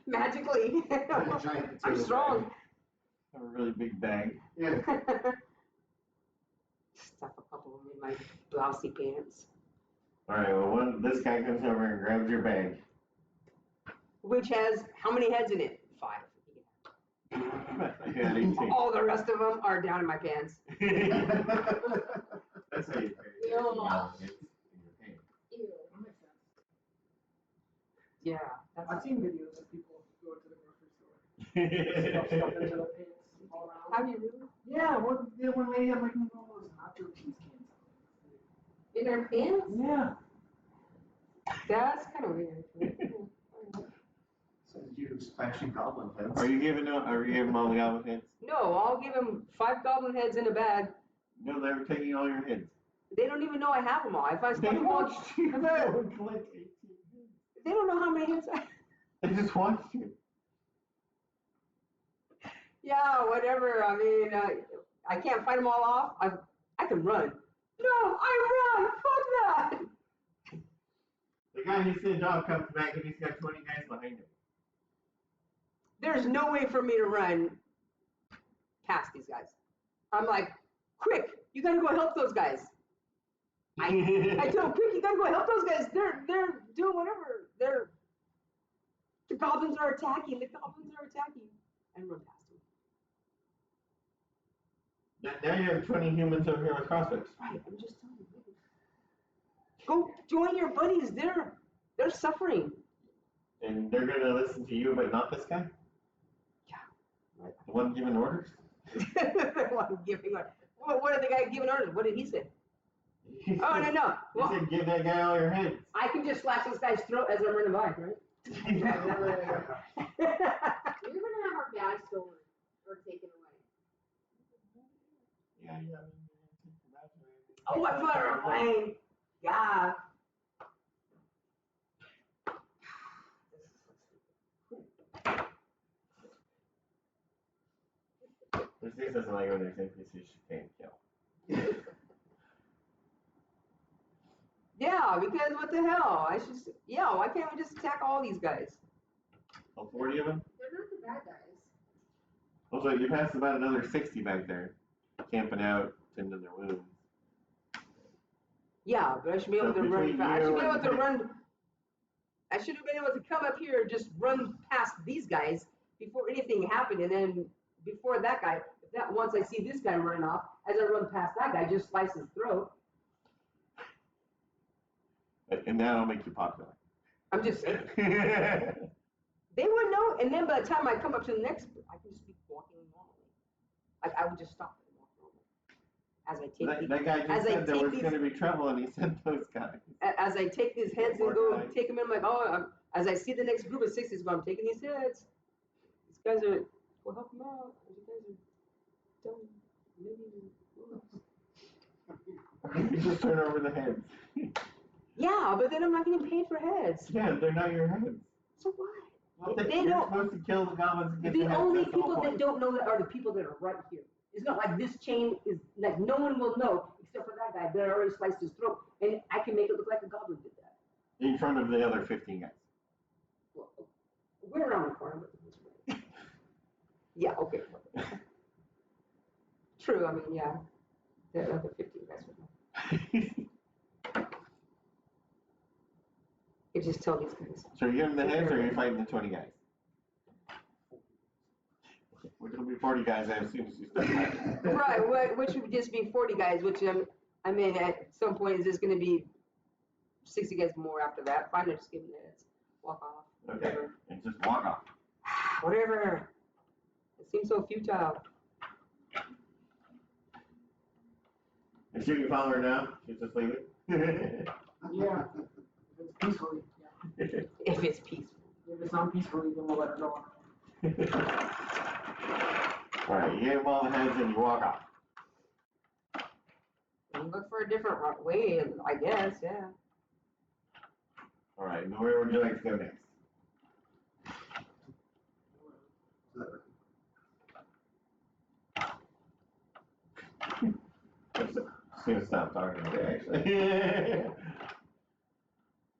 D: Magically. I'm strong.
B: Have a really big bag.
E: Yeah.
D: Stuff a couple of them in my blousey pants.
B: All right. Well, this guy comes over and grabs your bag.
D: Which has how many heads in it? 5.
B: Yeah, 18.
D: All the rest of them are down in my pants.
B: That's how you carry it.
C: Ew.
B: It's in your pants.
C: Ew.
A: That makes sense.
D: Yeah,
A: I've
D: that's.
A: seen videos of people go to the grocery store, stuff stuff into their pants all around.
D: How do you really?
A: Yeah, one lady had like one of those nacho cheese cans.
C: In their pants?
A: Yeah.
D: That's kind of weird.
E: Says you splashing goblin heads.
B: Are you giving them all the goblin heads?
D: No, I'll give him 5 goblin heads in a bag.
B: No, they were taking all your heads.
D: They don't even know I have them all. If I
B: They
D: start them all,
B: watched you
D: if I-
B: go and collect 18 heads.
D: they don't know how many heads I have.
B: They just watched you.
D: Yeah, whatever. I mean, I can't fight them all off. I can run. No, I run. Fuck that.
B: The guy who said dog comes back and he's got 20 guys behind him.
D: There's no way for me to run past these guys. I'm like, quick, you gotta go help those guys. I tell them, quick, you gotta go help those guys. They're doing whatever. The goblins are attacking. And run past them.
B: Now you have 20 humans over here with crossbows.
D: Right, I'm just telling you. Go join your buddies. They're suffering.
B: And they're going to listen to you, but not this guy?
D: Yeah. Right.
B: The one giving orders?
D: The one giving orders. What did the guy giving orders? What did he say?
B: He
D: Oh,
B: said,
D: no.
B: He
D: Well,
B: said, give that guy all your heads.
D: I can just slash this guy's throat as I'm running by, right?
C: You're gonna have our bag stolen or taken away.
B: Yeah.
D: Oh, I put her plane. Yeah.
B: This doesn't like when there's NPCs you can't kill.
D: Yeah, because what the hell? Why can't we just attack all these guys?
B: All 40 of them?
C: They're not the bad guys.
B: Also, you passed about another 60 back there, camping out, tending their wounds.
D: Yeah, but I should be able
B: So
D: to run
B: between
D: fast. I
B: you
D: should be able
B: and
D: to
B: the-
D: run. I should have been able to come up here and just run past these guys before anything happened, and then before that guy, once I see this guy running off, as I run past that guy, just slice his throat.
B: And that'll make you popular.
D: I'm just saying. They wouldn't know, and then by the time I come up to the next, I can just be walking normally. Like I would just stop and walk normally. As I take
B: That guy
D: as
B: just
D: I
B: said there
D: take
B: was
D: these-
B: going to be trouble, and he sent those guys.
D: as I take these heads and
B: Poor
D: go
B: guy.
D: take them in, I'm like, as I see the next group of 60s go, I'm taking these heads. These guys are, go help them out. You guys are done. Maybe.
B: You just turn over the heads.
D: Yeah, but then I'm not getting paid for heads.
B: Yeah, they're not your heads.
D: So what?
B: Well,
D: They
B: you're
D: don't-
B: supposed to kill the goblins and get
D: The
B: the heads.
D: only
B: That's the whole
D: people that
B: point.
D: don't know that are the people that are right here. It's not like this chain is, like no one will know except for that guy that already sliced his throat. And I can make it look like a goblin did that.
B: In front of the other 15 guys.
D: Well, we're around the corner, but that's right. Yeah, okay. True, I mean, yeah. The other 15 guys would know. You just tell these guys.
B: So you're giving the heads, or are you fighting the 20 guys? Which will be 40 guys as soon as you start fighting.
D: Right, which would just be 40 guys, which I mean, at some point, is just going to be 60 guys more after that. Fine, just give them the heads. Walk off.
B: Okay, and just walk off.
D: Whatever. It seems so futile.
B: And should you follow her now? She's just leaving?
A: Yeah. If it's peacefully, yeah.
D: If it's peaceful.
A: If it's not peacefully, then we'll let her go on.
B: All right, you gave them all the heads and you walk off.
D: And look for a different way, I guess, yeah.
B: All right, and where would you like to go next? Just gonna stop talking about it, actually.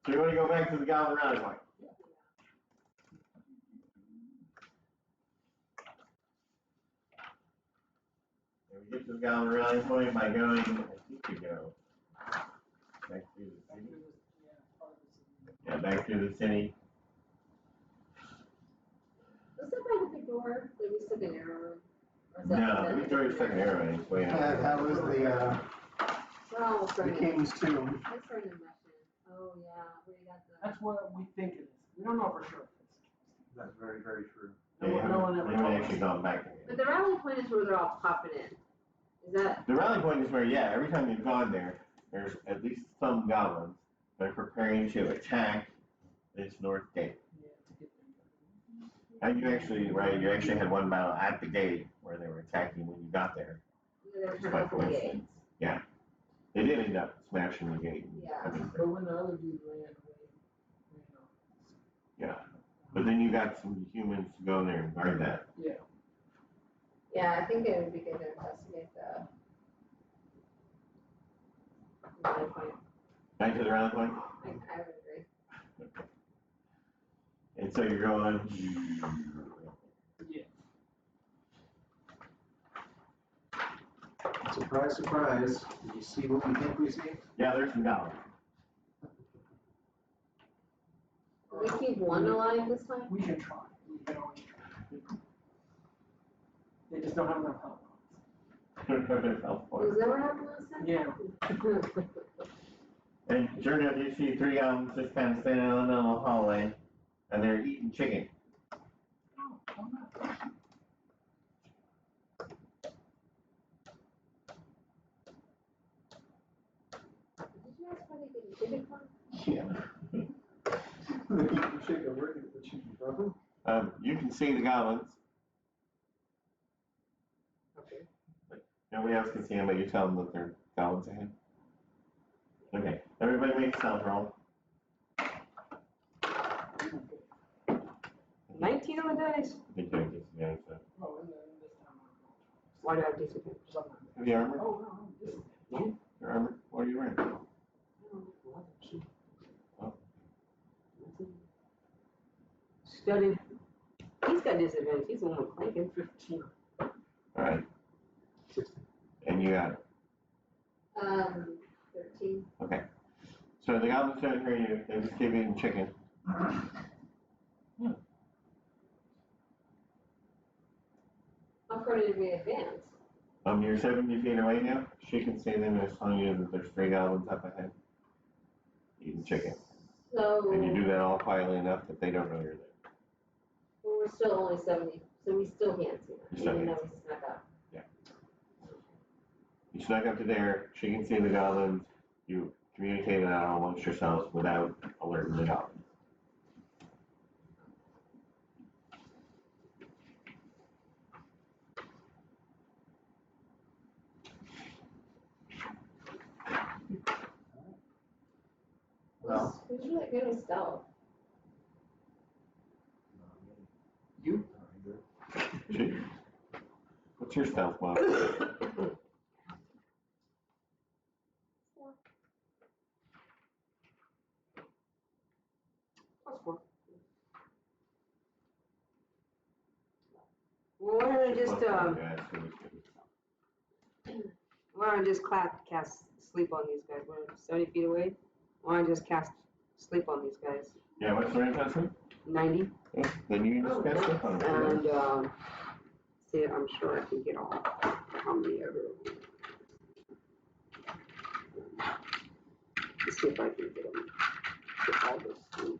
B: So you want to go back to the Goblin Rally Point? And we get to the Goblin Rally Point by going, I think we go back through the city. Yeah, back through the city.
C: Was that by the big door that we stuck an arrow in? Or is that-
B: No, we already stuck an arrow in his way out.
E: That was
C: We're almost
E: the
C: starting.
E: king's tomb.
C: That's starting to mesh in. Oh, yeah, where you got the.
A: That's what we think it is. We don't know for sure.
E: That's very, very true.
B: Yeah, you
A: No one ever
B: haven't
A: told us.
B: actually gone back
C: But
B: again.
C: the rally point is where they're all popping in. Is that?
B: The rally point is where, yeah, every time you've gone there, there's at least some goblins that are preparing to attack this north gate. And you actually, right, you actually had one battle at the gate where they were attacking when you got there.
C: They were
B: It's
C: trying
B: by
C: to open the gate.
B: coincidence. Yeah. They did end up smashing the gate.
C: Yeah.
B: I mean,
A: But when the other dude ran away,
B: yeah. But then you got some humans to go in there and guard that.
C: Yeah, I think it would be good to investigate the rally point.
B: Back to the rally point.
C: I would agree.
B: And so you're going.
A: yeah.
E: Surprise, surprise. Did you see what we think we see?
B: Yeah, there's some goblins.
C: Will we keep one alive this time?
A: We can try. We can always try. They just don't have enough help.
C: Was that what happened last time?
A: Yeah.
B: And sure enough, you see three goblins just kind of standing in the middle of the hallway, and they're eating chicken.
C: Did you ask where they get chicken from?
B: Yeah.
E: Chicken, where did the chicken from?
B: You can see the goblins.
D: Okay.
B: Nobody else can see them, but you tell them that they're goblins ahead. Okay, everybody make a stealth roll.
D: 19 on the dice.
B: I think they're disadvantaged. So.
A: Oh, and then this time
D: Why do I have disadvantage?
B: Have you armor?
A: Oh, no, this is.
B: Your armor? What are you wearing? Oh.
D: Studied. He's got disadvantage. He's the one with clanking.
A: 15.
B: All right.
E: 16.
B: And you got it.
C: 13.
B: Okay. So the goblins don't hear you. They just keep eating chicken.
C: How far did we advance?
B: You're 70 feet away now. She can see them and it's telling you that there's three goblins up ahead eating chicken.
C: So,
B: And you do that all quietly enough that they don't know you're there.
C: well, we're still only 70, so we still can't see
B: You
C: them,
B: still
C: even though
B: can't
C: we snuck up.
B: You snuck up to there. She can see the goblins. You communicate it out amongst yourselves without alerting the goblins.
E: Well,
C: Who's really good with stealth?
A: You?
B: She, what's your stealth mod?
D: +4. Well, why don't I just why don't I just cast sleep on these guys? We're 70 feet away. Why don't I just cast sleep on these guys?
B: Yeah, what's the range on sleep?
D: 90.
B: Yeah, then you can just cast sleep on them.
D: And see, I'm sure I can get all how many ever. Let's see if I can get them. Get all this sleep.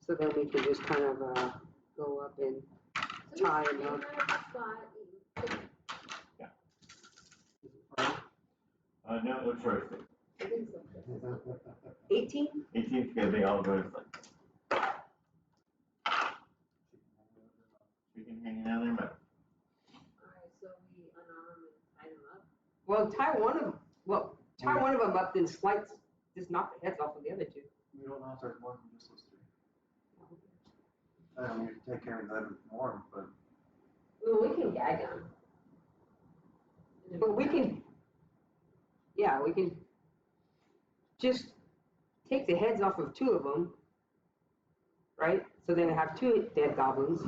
D: So then we can just kind of go up and tie them up.
B: No, it looks roasted.
C: I think so.
D: 18?
B: 18's good, they all go to sleep. Chicken hanging out of their mouth.
D: Well, tie one of them up, then just knock the heads off of the other two.
E: We don't know if there's more than just those three. I don't need to take care of that more, but.
C: Well, we can gag them.
D: But we can just take the heads off of two of them, right? So then I have two dead goblins,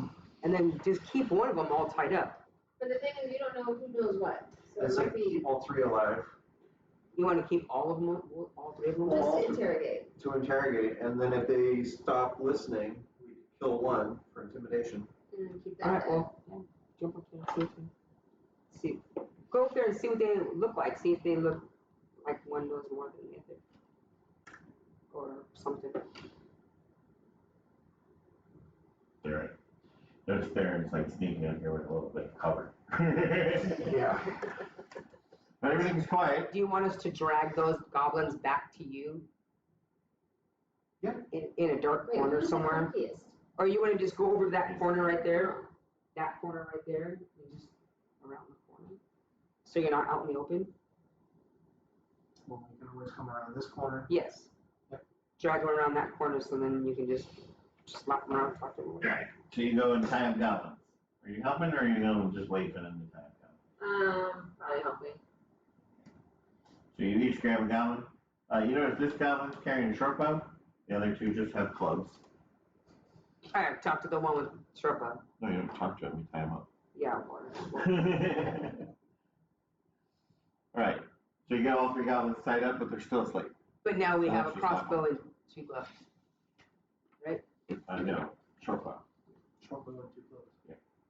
D: and then just keep one of them all tied up.
C: But the thing is, you don't know who knows what. So
E: I
C: it
E: say
C: might be
E: keep all three alive
D: You want to keep all of them, all three of them?
C: just to interrogate.
E: to interrogate, and then if they stop listening, we kill one for intimidation.
C: And then keep
D: All
C: that
D: right,
C: dead.
D: well, yeah, jump up there and see. Go up there and see what they look like. See if they look like one knows more than the other, or something.
B: They're staring, it's like sneaking in here with a little bit of cover.
E: Yeah.
B: But everything's quiet.
D: Do you want us to drag those goblins back to you?
E: Yeah.
D: In a dark
C: Wait,
D: corner
C: who's the
D: somewhere?
C: funkiest?
D: Or you want to just go over that corner right there? That corner right there, and just around the corner? So you're not out in the open?
E: Well, we can always come around this corner.
D: Yes.
E: Yep.
D: Drag them around that corner so then you can just slap them around, talk to them.
B: Right. So you go and tie up goblins. Are you helping or are you going to just wait for them to tie up goblins?
C: Probably help me.
B: So you each grab a goblin. You notice this goblin's carrying a short bow. The other two just have clubs.
D: All right, talk to the one with short bow.
B: No, you don't talk to them, you tie them up.
D: Yeah,
B: All right. So you got all three goblins tied up, but they're still asleep.
D: but now we have a
B: That's just
D: crossbow and two gloves. Right?
B: No, short bow.
E: Short bow and two close.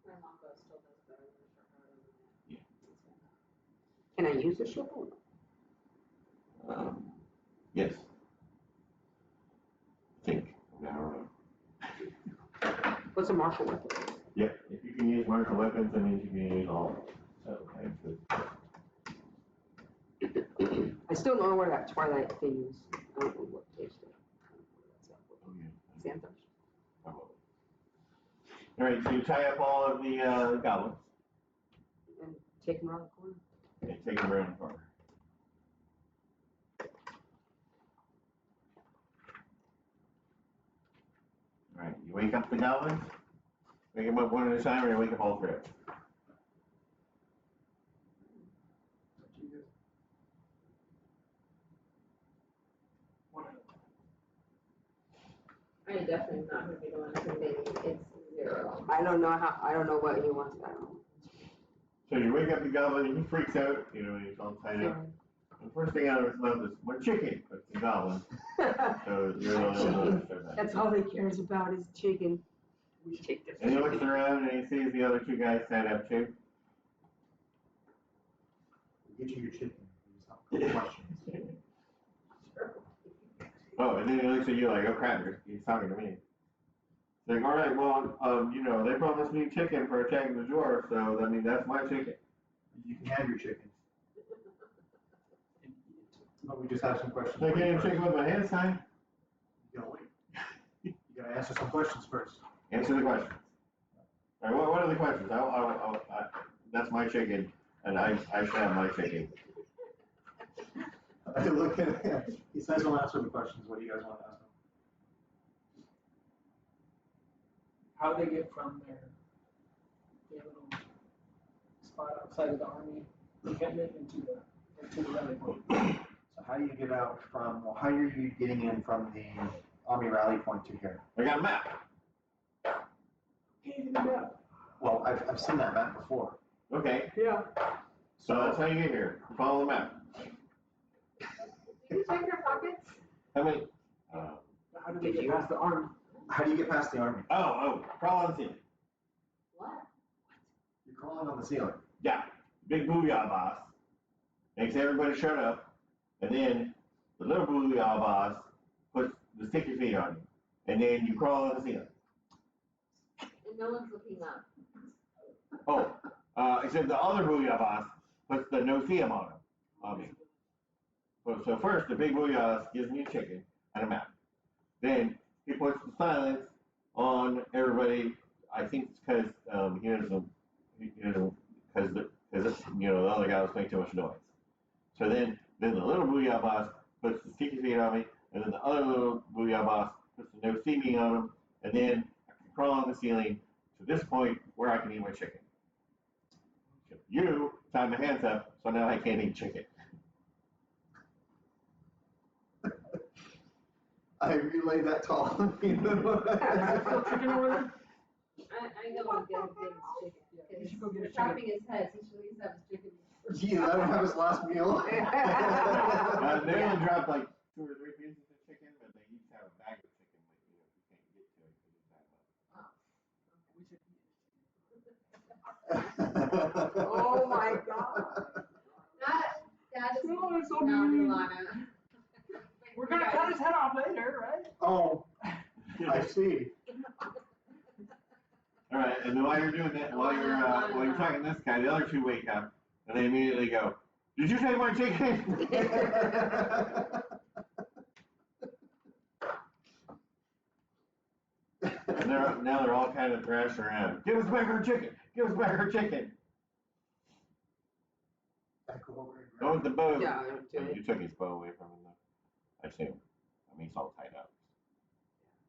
C: My longbow still does better than a short bow, doesn't it?
B: Yeah.
D: Can I use the short bow?
B: Yes. I think. I don't know.
D: What's a martial weapon?
B: Yeah, if you can use martial weapons, that means you can use all of them. So, okay.
D: I still don't know where that Twilight thing is. I don't know what page
B: Oh, yeah.
D: Xanthos.
B: Probably. All right, so you tie up all of the goblins
D: And take them around the corner.
B: and take them around the corner. All right, you wake up the goblins. Wake them up one at a time, or you wake up all three of them.
C: I definitely not gonna be the one intimidating. It's 0.
D: I don't know what he wants. I don't know.
B: So you wake up the goblin and he freaks out, he's all tied up. The first thing out of his mouth is, "My chicken!" But it's a goblin. So you're the only one that said that.
D: That's all he cares about is chicken. We take this.
B: And he looks around and he sees the other two guys tied up too.
E: We'll get you your chicken. We just have a couple questions.
B: Oh, and then he looks at you like, "Oh crap, he's talking to me." He's like, "All right, well, they promised me chicken for attacking the dwarf, so I mean that's my chicken."
E: You can have your chicken. But we just have some questions.
B: So I
E: for you
B: can't
E: first.
B: chicken with my hands tied.
E: You gotta wait. You gotta answer some questions first.
B: Answer the questions. All right, what are the questions? That's my chicken, and I should have my chicken.
E: I look at it. He says he'll answer the questions. What do you guys want to ask him?
A: How do they get from their little spot outside of the army encampment into the rally point?
E: So how do you get out from, well, how are you getting in from the army rally point to here?
B: I got a map.
A: Can't even do that.
E: Well, I've seen that map before.
B: Okay,
D: Yeah.
B: so that's how you get here. Follow the map.
C: Did you check your pockets?
B: How many?
A: How do they get past the army?
E: How do you get past the army?
B: Crawl on the ceiling.
C: What?
E: You're crawling on the ceiling.
B: Yeah, big booyah boss makes everybody shut up, and then the little booyah boss puts the sticky feet on you, and then you crawl on the ceiling.
C: And no one's looking up.
B: Except the other booyah boss puts the no-see-em on me. So first, the big booyah gives me a chicken and a map. Then he puts the silence on everybody. I think it's because he doesn't, because the other guy was making too much noise. So then the little booyah boss puts the sticky feet on me, and then the other little booyah boss puts the no see me on him, and then I can crawl on the ceiling to this point where I can eat my chicken. You tied my hands up, so now I can't eat chicken.
E: I relay that to all of you.
A: Is there still chicken over there?
C: I go and get his chicken.
A: Yeah, you should go get
C: We're
A: his chicken.
C: chopping his head, he should at least have his chicken.
E: Geez, let him have his last meal.
B: They only dropped like 2 or 3 pieces of chicken, but they each have a bag of chicken. Like, you know, if you can't get to it, you just have
A: We should eat his chicken.
D: Oh my God.
C: That is
D: Oh, it's so
C: not
D: mean.
C: Milana.
A: We're gonna cut his head off later, right?
E: Oh,
B: it.
E: I see.
B: All right, and then while you're doing that, while you're talking to this guy, the other 2 wake up, and they immediately go, "Did you take my chicken?" And now they're all kind of thrashing around. Give us back our chicken! Give us back our chicken! Go with the bow.
D: Yeah,
B: Oh, you took his bow away from him, though. I assume. I mean, he's all tied up.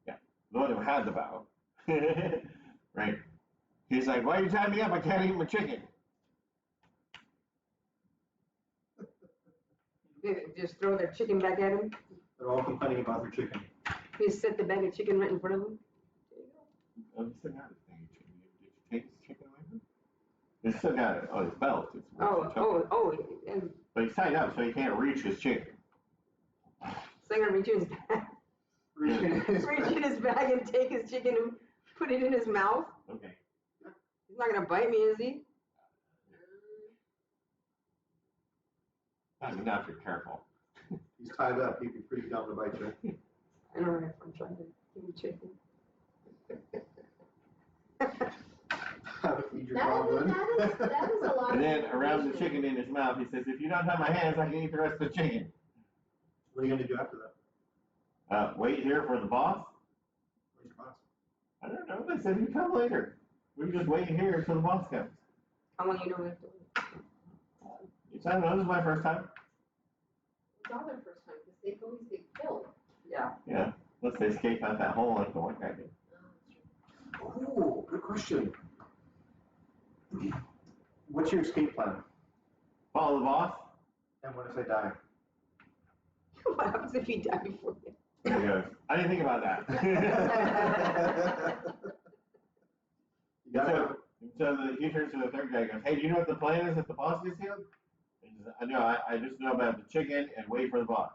B: Yeah, the one who had the bow. Right. He's like, "Why are you tying me up? I can't eat my chicken."
D: Just throw their chicken back at him.
E: They're all complaining about their chicken.
D: Just set the bag of chicken right in front of him.
B: Oh, he still got his thing of chicken. Did you take his chicken away from him? He still got it. Oh, his belt. It's
D: And
B: But he's tied up, so he can't reach his chicken.
D: so I'm gonna reach in his bag,
E: Reach
D: reach in his bag and take his chicken and put it in his mouth.
B: Okay.
D: He's not gonna bite me, is he?
B: I mean, now if you're careful.
E: He's tied up. He'd be pretty dumb to bite you.
D: I don't know if I'm trying to give him chicken.
E: How to feed your
C: That
E: goblin.
C: is a lot.
B: And
C: of
B: then around the
C: information.
B: chicken in his mouth, he says, "If you don't tie my hands, I can eat the rest of the chicken."
E: What are you gonna do after that?
B: Wait here for the boss?
E: Where's your boss?
B: I don't know. They said you come later. We can just wait here until the boss comes.
D: How long you know we have to wait?
B: I don't know. This is my first time.
C: It's all their first time, because they always get killed.
D: Yeah.
B: Yeah. Let's escape out that hole like the one guy did.
E: Oh, good question. What's your escape plan?
B: Follow the boss.
E: And what if I die?
D: What happens if you die before you?
B: There he goes. I didn't think about that.
E: You gotta
B: He turns to the third guy and goes, "Hey, do you know what the plan is if the boss gets healed?" He says, "I know. I just know about the chicken and wait for the boss."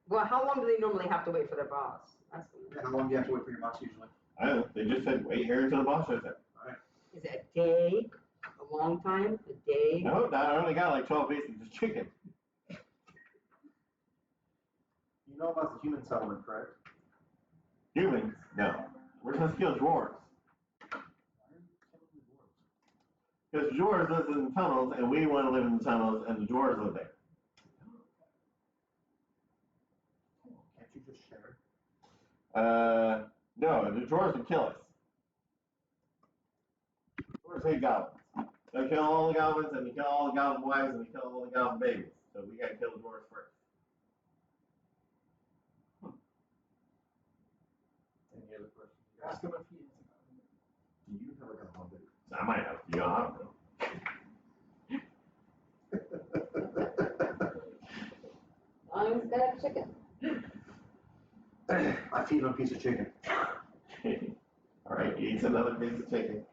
D: Well, how long do they normally have to wait for their boss? That's
E: And how long do you have to wait for your boss usually?
B: I don't know. They just said wait here until the boss shows up.
D: Is it a day? A long time? A day?
B: No, I only got like 12 pieces of chicken.
E: You know about the human settlement, correct?
B: Humans? No. We're supposed to kill dwarves. Because dwarves live in the tunnels, and we want to live in the tunnels, and the dwarves live there.
E: Can't you just share?
B: No, the dwarves would kill us. Dwarves hate goblins. They kill all the goblins, and they kill all the goblin wives, and they kill all the goblin babies. So we gotta kill the dwarves first.
E: Any other questions?
A: Ask him if he is a goblin.
E: Do you have a goblin baby?
B: I might have to. I don't know.
C: As long as it's got chicken.
E: I feed him a piece of chicken.
B: All right, he eats another piece of chicken.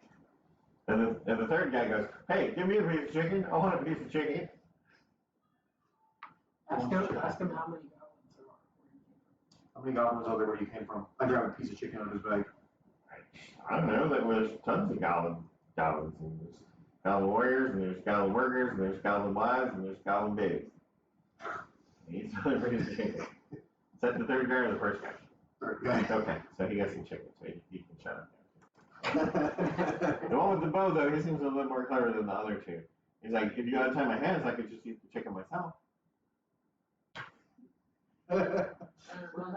B: And the third guy goes, "Hey, give me a piece of chicken. I want a piece of chicken."
A: Ask him how many goblins there are. Where he came from.
E: How many goblins are there where you came from? I grab a piece of chicken out of his bag.
B: I don't know. There's tons of goblins. And there's goblin warriors, and there's goblin workers, and there's goblin wives, and there's goblin babies. And he's another piece of chicken. Is that the third guy or the first guy?
E: Third guy.
B: Okay, so he got some chicken, so he can shut up now. The one with the bow, though, he seems a little more clever than the other two. He's like, "If you gotta tie my hands, I could just eat the chicken myself."
A: Well,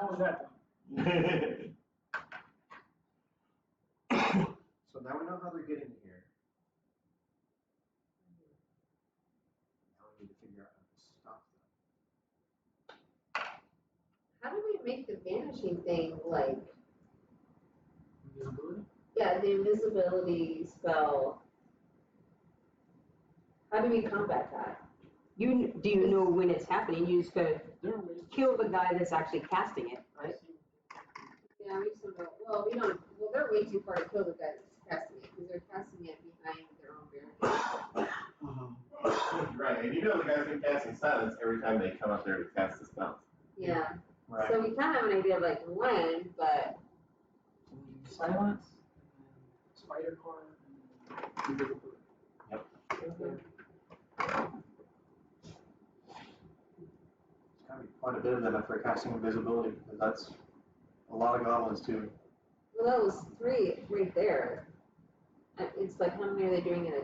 A: how was that then?
E: So now we know how they're getting here. figure out how to stop
C: How do we make the vanishing thing like,
A: Invisibility?
C: yeah, the invisibility spell? How do we combat that?
D: Do you know when it's happening? You just gotta
A: There are ways to
D: kill the guy that's actually casting it, right?
C: Yeah, we just don't know. Well, we don't. Well, they're way too far to kill the guy that's casting it because they're casting it behind their own barricade.
B: Right, and you know the guy's been casting silence every time they come up there to cast the spells.
C: Yeah.
E: Right.
C: So we kind of have an idea of like when, but
A: So we use silence, and then spider climb, and then invisibility.
E: It's gotta be quite a bit of them if they're casting invisibility, because that's a lot of goblins too.
C: well, that was 3 right there. It's like how many are they doing in a?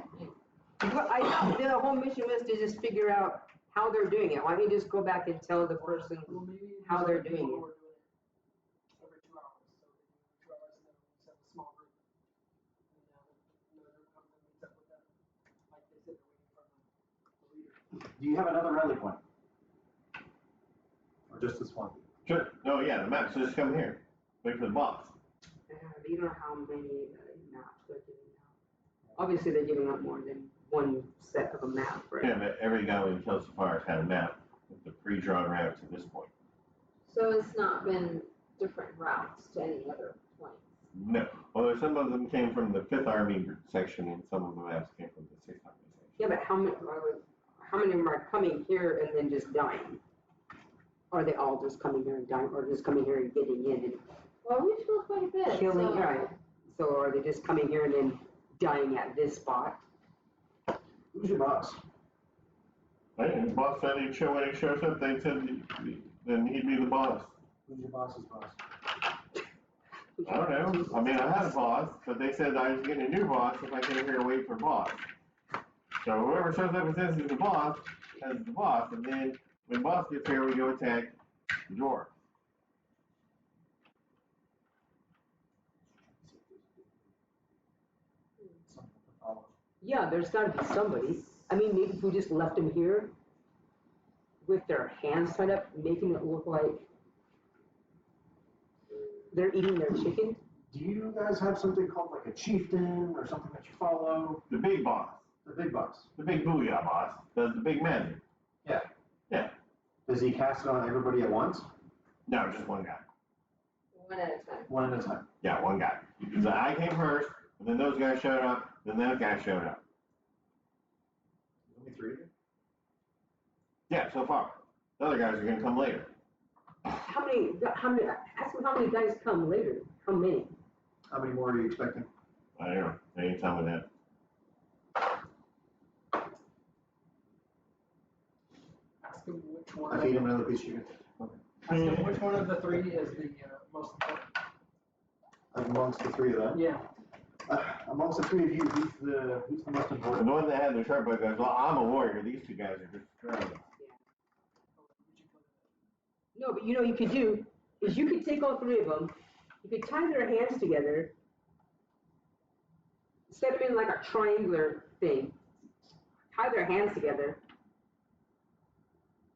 D: Well, I thought the whole mission was to just figure out how they're doing it. Why don't you just go back and tell the person
A: Well, maybe
D: how
A: there's
D: they're
A: other people
D: doing
A: who
D: it?
A: are doing it every 2 hours. So they do every 2 hours, and then we set a small group. And another group comes and meets up with them. Like they said, they're waiting for the leader.
E: Do you have another rally point? Or just this one?
B: Sure. No, yeah, the map says come here. Wait for the boss.
D: You don't know how many maps they're giving out. Obviously, they're giving out more than one set of a map, right?
B: Yeah, but every goblin killed so far has had a map with the pre-drawn route to this point.
C: So it's not been different routes to any other points.
B: No. Although some of them came from the 5th Army section and some of the maps came from the 6th Army section.
D: Yeah, but how many of them are coming here and then just dying? Are they all just coming here and dying, or just coming here and getting in and
C: Well, we feel quite a bit.
D: killing?
C: So,
D: Right. So are they just coming here and then dying at this spot?
E: Who's your boss?
B: Right, and the boss said he'd show when he shows up, they said then he'd be the boss.
E: Who's your boss's boss?
B: I don't know. I mean, I had a boss, but they said I was getting a new boss if I came here to wait for boss. So whoever shows up and says he's the boss, is the boss, and then when boss gets here, we go attack the dwarf.
E: Something to follow.
D: Yeah, there's got to be somebody. I mean, maybe if we just left them here with their hands tied up, making it look like they're eating their chicken.
E: Do you guys have something called like a chieftain or something that you follow?
B: The big boss,
E: The big boss.
B: the big booyah boss, does the big magic.
E: Yeah.
B: Yeah.
E: Does he cast it on everybody at once?
B: No, just one guy.
C: one at a time.
E: One at a time.
B: Yeah, one guy. Because I came first, and then those guys showed up, then that guy showed up.
E: Only 3 of you?
B: Yeah, so far. The other guys are gonna come later.
D: How many, ask them how many guys come later. How many?
E: How many more are you expecting?
B: I don't know. They didn't tell me that.
A: Ask him which
E: I
A: one.
E: feed him another piece of chicken.
A: Ask him which one of the 3 is the most important.
E: Amongst the 3 of them.
A: Yeah.
E: Amongst the 3 of you, who's the most
B: The
E: important?
B: one that had the sharp bow goes, well, I'm a warrior. These 2 guys are just trying.
D: No, but you know what you could do is you could take all 3 of them, you could tie their hands together, set them in like a triangular thing, tie their hands together,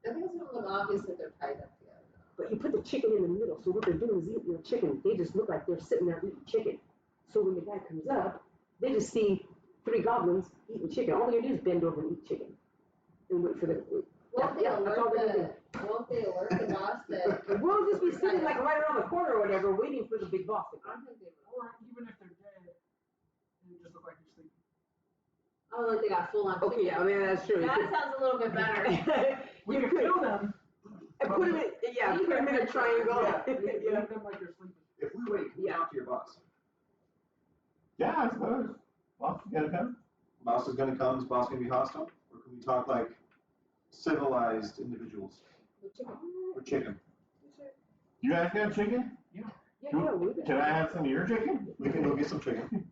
C: I think it's gonna look obvious that they're tied up together.
D: but you put the chicken in the middle. So what they're doing is eating their chicken. They just look like they're sitting there eating chicken. So when the guy comes up, they just see 3 goblins eating chicken. All they're gonna do is bend over and eat chicken and wait for the.
C: Won't they
D: Yeah, that's all they're gonna
C: Won't they alert the boss that?
D: We'll just be sitting like right around the corner or whatever, waiting for the big boss to
C: I
D: come.
C: don't think they will.
A: Or even if they're dead, they just look like you're sleeping.
C: Oh, like they got full on.
D: Okay, yeah, I mean, that's true.
C: That sounds a little bit better.
A: We
D: You
A: can
D: could.
A: kill them.
D: And put them in, yeah, put them in a triangle.
A: Yeah, leave
D: Yeah.
A: them like they're sleeping.
E: If we wait, can we
D: Yeah.
E: talk to your boss?
B: Yeah, I suppose. Boss is gonna come.
E: Boss is gonna come, is boss gonna be hostile? Or can we talk like civilized individuals?
C: With chicken.
E: Or chicken?
B: You guys got chicken?
D: Yeah, we'll
B: Can I have some of your chicken?
E: We can go get some chicken.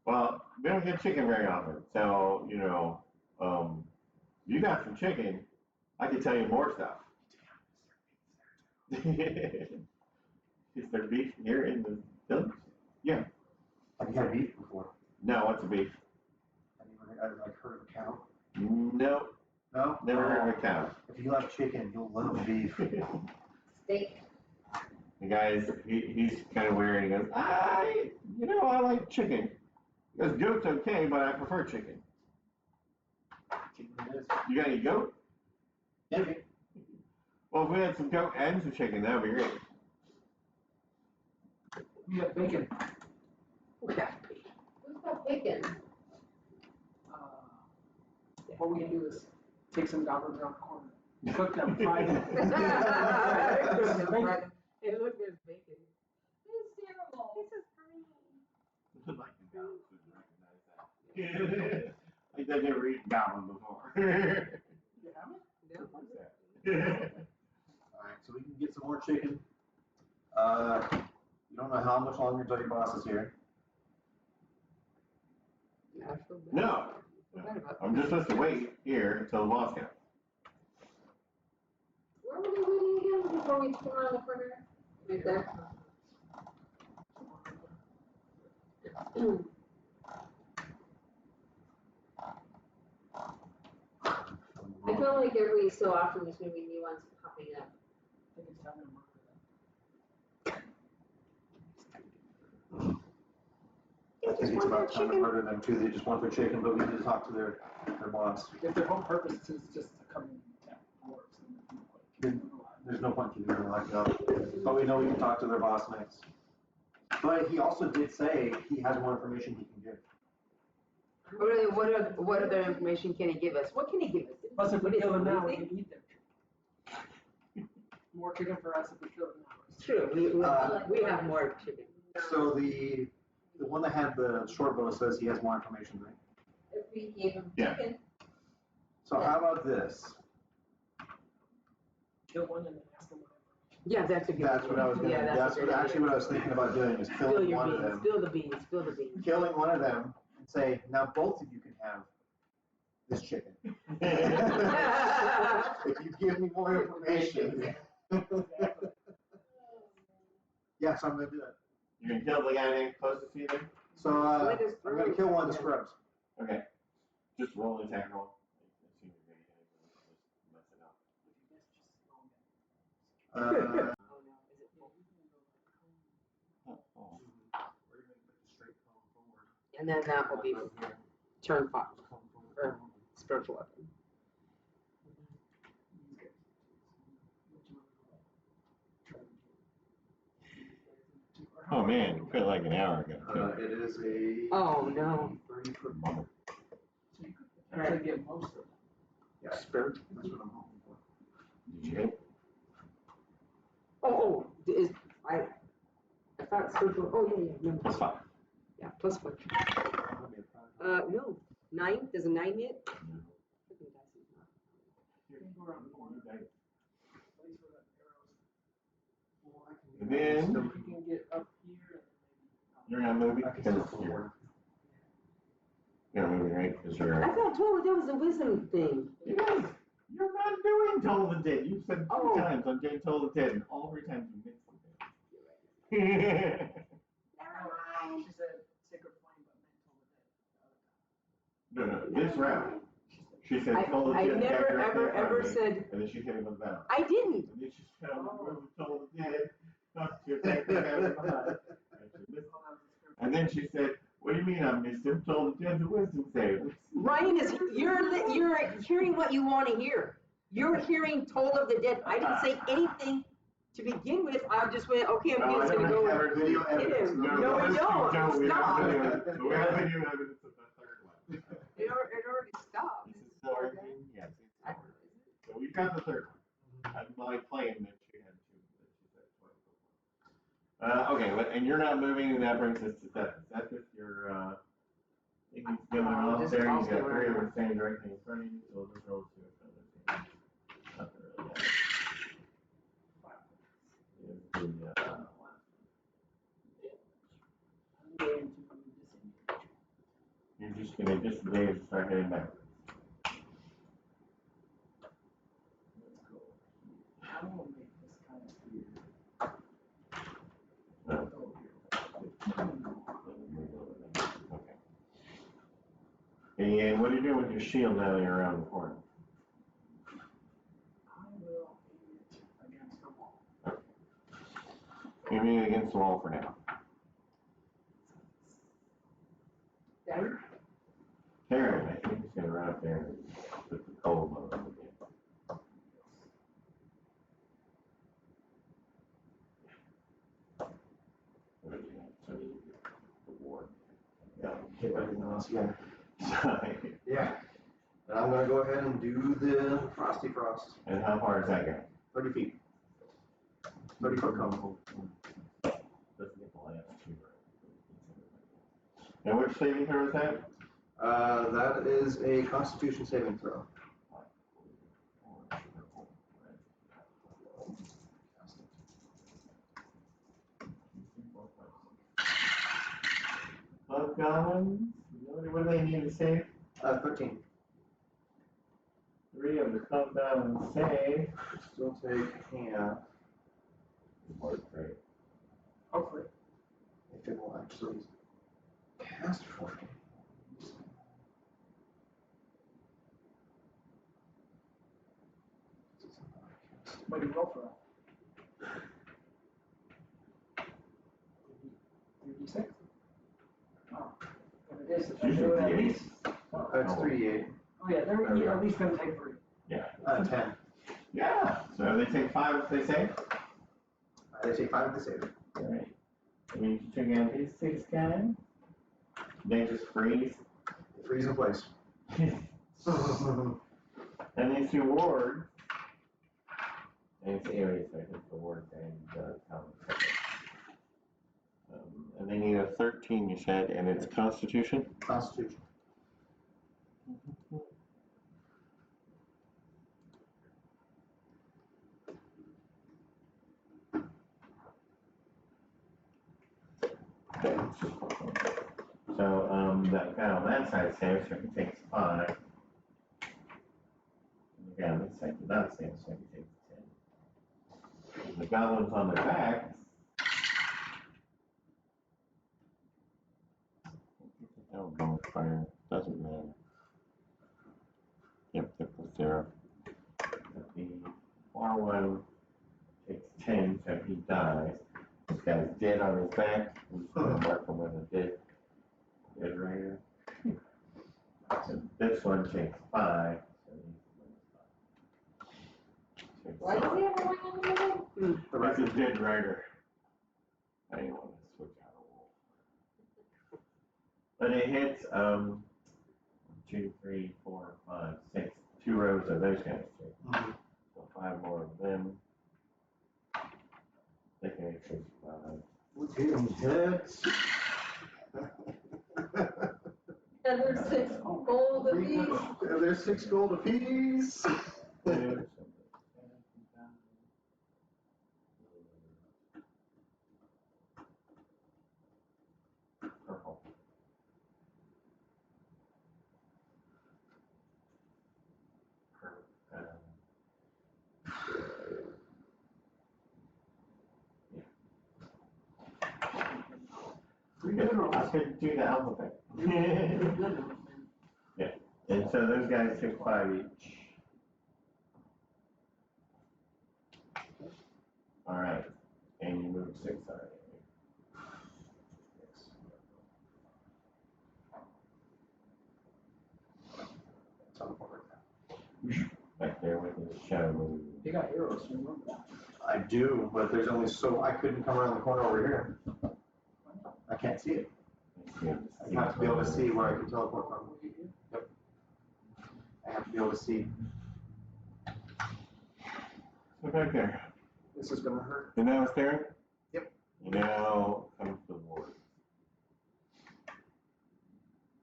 B: Well, we don't get chicken very often, so, you know, you got some chicken, I can tell you more stuff. Is there beef here in the village? Yeah.
E: Have you had beef before?
B: No, what's a beef?
E: Have you ever like heard of a cow?
B: No.
E: No?
B: Never heard of a cow.
E: If you like chicken, you'll love beef.
C: Steak.
B: The guy's, he's kind of weird. He goes, I like chicken. He goes, goat's okay, but I prefer chicken.
E: Chicken it is.
B: You got any goat?
E: Maybe.
B: Well, if we had some goat and some chicken, that would be great.
A: We have bacon.
C: Who's got bacon?
A: What we can do is take some goblins around the corner, cook them, fry them.
D: It looked like bacon.
C: It's terrible. This is green.
B: Like the goblins would recognize that. Like they've never eaten goblin before.
A: You haven't?
D: No.
B: What's that?
E: Alright, so we can get some more chicken. You don't know how much longer until your boss is here.
D: Yeah, I feel bad.
B: No.
D: I feel bad about
B: I'm just supposed to wait here until the boss comes.
C: Where were we waiting again before we turn around the corner? Right there. I feel like every so often there's gonna be new ones popping up.
A: I think it's time to murder them.
E: I think it's about time to murder them too. They just want their chicken, but we need to talk to their boss.
A: If their whole purpose is just to come and attack dwarves, then
E: There's no point keeping them locked up. But we know we can talk to their boss next. But he also did say he has more information he can give.
D: what other information can he give us? What can he give us?
A: Plus, if we
D: What is
A: kill them
D: it,
A: now, we
D: anything?
A: can eat them. More chicken for us if we kill them now.
D: True, we have more chicken.
E: So the one that had the short bow says he has more information, right?
C: If we gave him
B: Yeah.
C: chicken.
E: So how about this?
A: Kill one and then ask them whatever.
D: Yeah, that's a good.
E: That's what I was gonna.
D: Yeah,
E: That's
D: a good
E: actually
D: idea.
E: what I was thinking about doing is
D: Spill
E: killing
D: your
E: one of
D: beans,
E: them.
D: spill the beans, spill the beans.
E: Killing one of them and say, now both of you can have this chicken. If you give me more information. Yeah, so I'm gonna do that.
B: You can kill the guy named closest to you then?
E: So I'm gonna kill one of the scrubs.
B: Okay. Just roll the attack roll. Just mess it up.
E: Uh,
A: Oh, no. Is it
B: Oh.
E: We're gonna put the straight cone forward.
D: And then that will be turn 5, or spiritual weapon.
B: Oh man, it felt like an hour ago.
E: It is a.
D: Oh, no.
E: 30-foot bubble.
A: So you could actually get most of them.
E: Yeah, spiritual. That's what I'm hoping for.
B: Did you hit?
D: I thought spiritual, no.
B: Plus 5.
D: Yeah, plus 5. No. 9, does a 9 hit? Freaking dice is not.
A: You can go around the corner. At least for the arrows.
B: And then
A: You can get up here and maybe.
B: you're not moving
E: I can
B: because
E: still
B: you're not moving, right? Because you're.
D: I thought totally that was a wisdom thing.
B: You guys, you're not doing Toll the Dead. You've said 3
D: Oh.
B: times I'm doing Toll the Dead, and all 3 times you missed something.
A: She said sacred flame, but meant
B: No, this round. She said Toll the
D: I
B: Dead.
D: never,
B: back directly in front
D: ever
B: of me,
D: said,
B: And then she hit him with the battle.
D: I didn't.
B: And then she said, I'm going to Toll the Dead. Up to attack the guy with the behind. And she missed. And then she said, what do you mean I missed him? Toll the Dead's a wisdom save.
D: Ryan you're hearing what you want to hear. You're hearing Toll of the Dead. I didn't say anything to begin with. I just went, okay, I'm just going to go
E: Have
D: with
E: video
D: hit
E: evidence.
D: him. No, we don't.
B: We
D: Stop.
B: have video evidence of the third one.
D: It already stopped.
B: This is still working? Yes, it's still working. So we've got the third one. I'm like playing that she had 2, that she said 20. Okay, and you're not moving, and that brings us to Seth. Seth, your, I think he's going off
D: Just
B: there,
D: toss
B: you got
D: me
B: 3 of
D: around.
B: them standing directly in front of you, so we'll just roll 2 in front of you. Nothing really happened. Is the, last one. You're just gonna disengage and start heading backwards.
A: Let's go. I will make this kind of weird.
B: Okay. And what are you doing with your shield now that you're around the corner? You're meeting against the wall for now.
A: Dagger?
B: Karen, I think he's gonna run up there and put the cold mode on again. What did you have? So the ward.
E: Yeah, hit everything else again.
B: Sorry.
E: Yeah. And I'm gonna go ahead and do the Frosty Frost.
B: And how far is that going?
E: 30 feet. 30-foot cone.
B: Doesn't get the last two, right? And which saving throw is that?
E: That is a Constitution saving throw.
B: Club goblins? What do they need to save?
E: 13.
B: 3 of the club goblins save.
E: Still take half.
B: Work great.
A: Hopefully.
E: If it will actually cast for me.
A: What do you roll for that? 3d6? Oh. If it is, if I do it at least.
E: It's 3d8.
A: Oh yeah, they're at least gonna take 3.
B: Yeah.
E: 10.
B: Yeah. So they take 5 if they save?
E: They take 5 if they save.
B: Alright. And you check out these 6 guys. They just freeze.
E: Freeze in place.
B: And these 2 wards. And it's areas, so I think the wards and and they need a 13, you said, and it's Constitution?
E: Constitution.
B: Okay. So, that guy on that side saves, so he takes 5. And the guy on this side did not save, so he takes 10. And the goblins on the back. Oh, no, fire. Doesn't matter. Yep, that was 0. But the far one takes 10, so he dies. This guy's dead on his back. He's going to mark him with a dead raider. So this one takes 5. So he's
C: Why does he have a ring on the middle?
B: That's a dead rider. I didn't want to switch out a wolf. But it hits 2, 3, 4, 5, 6. 2 rows of those guys too. So 5 more of them. They can actually 5.
E: We're getting hits.
C: And there's 6 gold apiece.
E: There's 6 gold apiece.
B: Purple. I could do the alphabet. Yeah, and so those guys took 5 each. All right, and you moved 6 already. Back there with his shadow movie.
A: You got arrows, remember that?
E: I do, but there's only so I couldn't come around the corner over here. I can't see it. I have to be able to see where I can teleport from. Yep. I have to be able to see.
B: So back there.
E: This is gonna hurt.
B: You now staring?
E: Yep.
B: You now come to the board.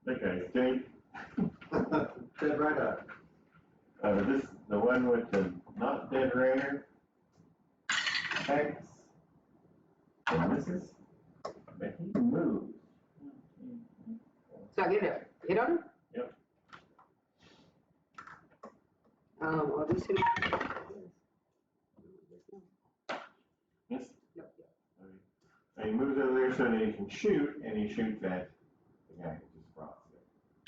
B: That guy's dead.
E: Dead right up.
B: The one with the not dead raider. X. And this is. But he moves.
D: So I get a hit on him?
B: Yep.
D: I'll just hit him.
B: Yes?
D: Yep.
B: Okay. And he moves over there so that he can shoot, and he shoots at the guy who just brought it.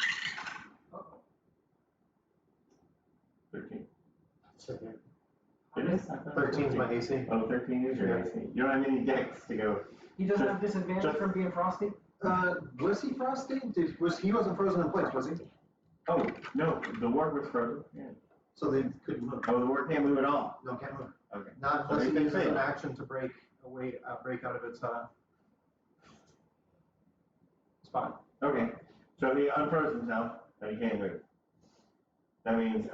B: 13.
E: Second.
B: It is? I thought
E: 13's my AC.
B: Oh, 13 is your AC. You don't have any decks to go.
A: He doesn't have disadvantage from being frosty?
E: Was he frosty? He wasn't frozen in place, was he?
B: Oh, no, the ward was frozen. Yeah.
E: So they couldn't move.
B: Oh, the ward can't move at all.
E: No, can't move.
B: Okay.
E: Not
B: So
E: unless
B: they
E: he
B: can
E: uses
B: save.
E: an action to break out of its spot.
B: Okay. So he unfroze himself, but he can't move. That means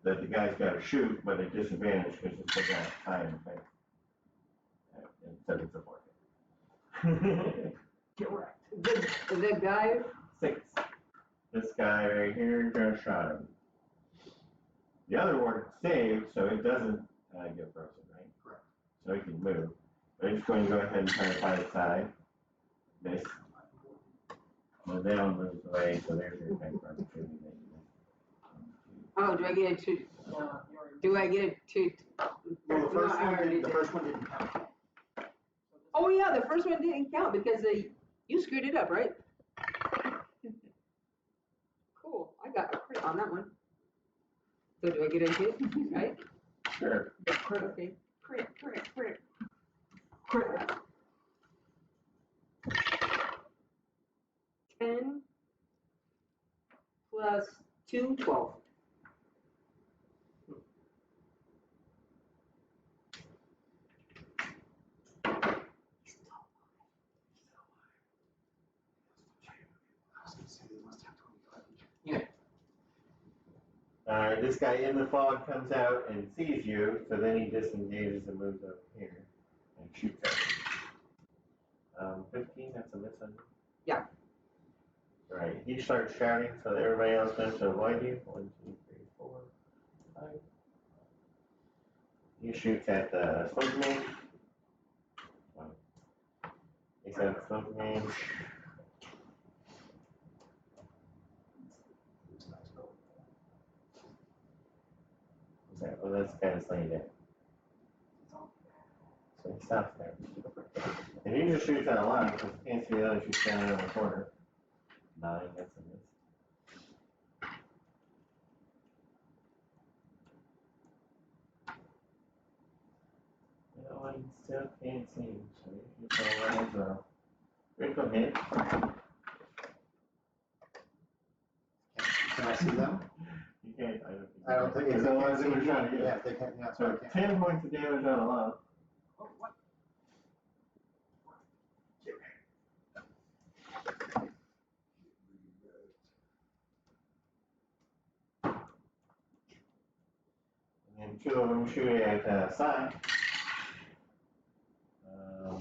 B: that the guy's got to shoot, but at disadvantage because it's got time and face. Instead of support.
A: Get wrecked.
D: The guy,
B: 6. This guy right here just shot him. The other ward saved, so it doesn't get frozen, right?
E: Correct.
B: So it can move. But it's going to go ahead and try to find its side. This. Well, they don't move away, so there's your tank run.
D: oh, do I get a two? Do I get a two?
E: Well, the first
D: No, I
E: one
D: already
E: didn't. The first one didn't count.
D: Oh yeah, the first one didn't count because you screwed it up, right? Cool. I got a crit on that one. So do I get a hit? Right?
B: Sure.
D: Crit. Okay. Crit.
A: Crit.
D: 10 plus 2, 12.
B: Alright, this guy in the fog comes out and sees you, so then he disengages and moves up here and shoots at you. 15, that's a miss on you?
D: Yeah.
B: Alright, he starts shouting so that everybody else knows to avoid you. 1, 2, 3, 4, 5. He shoots at the smoke man. He's at the smoke man. Well, that's kind of laying down. So he stops there. And he just shoots at a line because he can't see the other two standing in the corner. 9, that's a miss. No, I still can't see him, so you can go right as well. Critical hit.
E: Can I see them?
B: You can't,
E: I don't think.
B: Because otherwise it would shot you.
E: Yeah, if they can't. Yeah,
B: So 10 points of damage on a lot.
A: Oh, what?
B: And 2 of them shoot at side.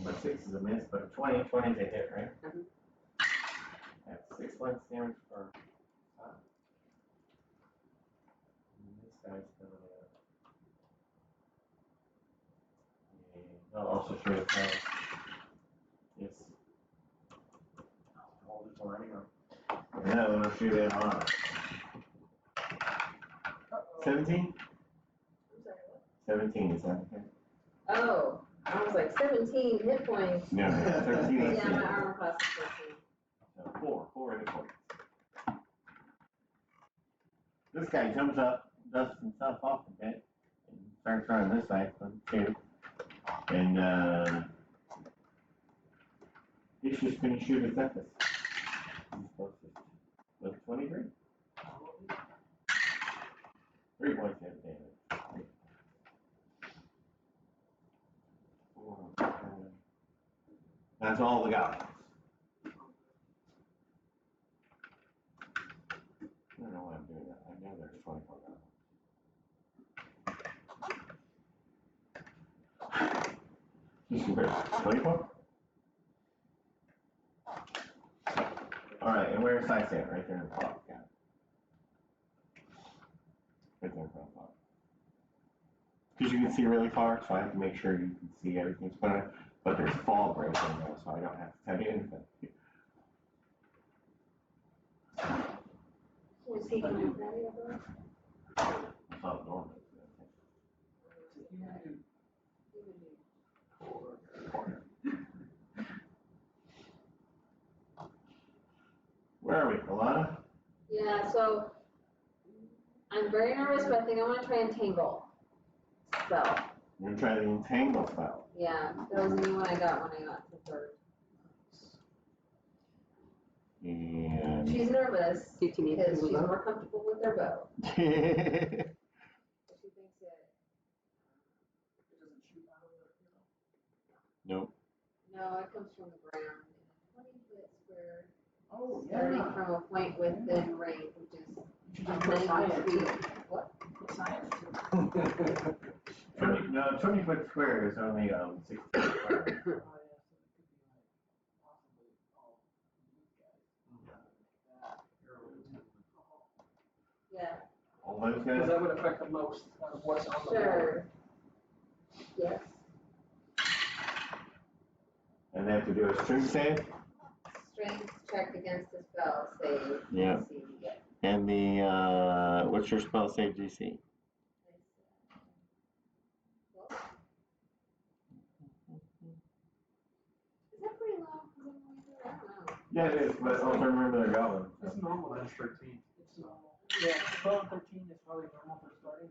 B: But 6 is a miss, but 20 is a hit, right?
D: Mm-hmm.
B: That's 6 points damage for side. And this guy's gonna. Yeah, I'll also shoot at side. Yes.
E: Hold it for anyone.
B: And that one will shoot at on. 17? 17 is that okay?
C: Oh, I was like 17 hit points.
B: No, 13 is
C: Yeah, my armor class is 13.
B: So 4 hit points. This guy jumps up, dusts himself off a bit, and starts running this way, 2. And he's just going to shoot his Zephyr. He's closest. With 23. 3 points of damage. 4, 7. That's all the goblins. I don't know why I'm doing that. I know there's 24 goblins. Just compares 24? Alright, and where's Side Stand? Right there in the fog. Got it. Right there in front of the fog. Because you can see really far, so I have to make sure you can see everything's better. But there's fog right there now, so I don't have to tell you anything.
C: Was he going to do that ever?
B: It's not normal. Where are we, Alana?
C: Yeah, so I'm very nervous, but I think I want to try and tangle. spell.
B: You're gonna try the entangle spell.
C: Yeah, that was the new one I got when I got to third.
B: And
C: She's nervous
D: Did you need
C: because
D: to
C: she's
D: move
C: more comfortable with her bow.
B: yeah.
C: But she thinks it.
A: It doesn't shoot out of the,
B: Nope.
C: No, it comes from the ground in a 20-foot square,
A: Oh,
C: starting
A: yeah.
C: from a point within range, which is
A: You should just put science
C: feet.
A: too.
C: What?
A: Put science too.
B: 20-foot square is only 16 square.
A: Oh, yeah, so it could be like possibly all you guys.
C: Yeah.
B: All those
A: Because
B: guys?
A: that would affect the most out of what's on the board.
C: Sure. Yes.
B: And they have to do a strength save?
C: Strength check against the spell save.
B: Yeah.
C: DC you get.
B: And the, what's your spell save DC?
C: Well, is that pretty low? I don't know.
B: Yeah, it is, but also remember they're goblins.
A: It's normal.
E: Mine's 13.
A: It's normal. Yeah, 12 and 13 is probably normal for starting.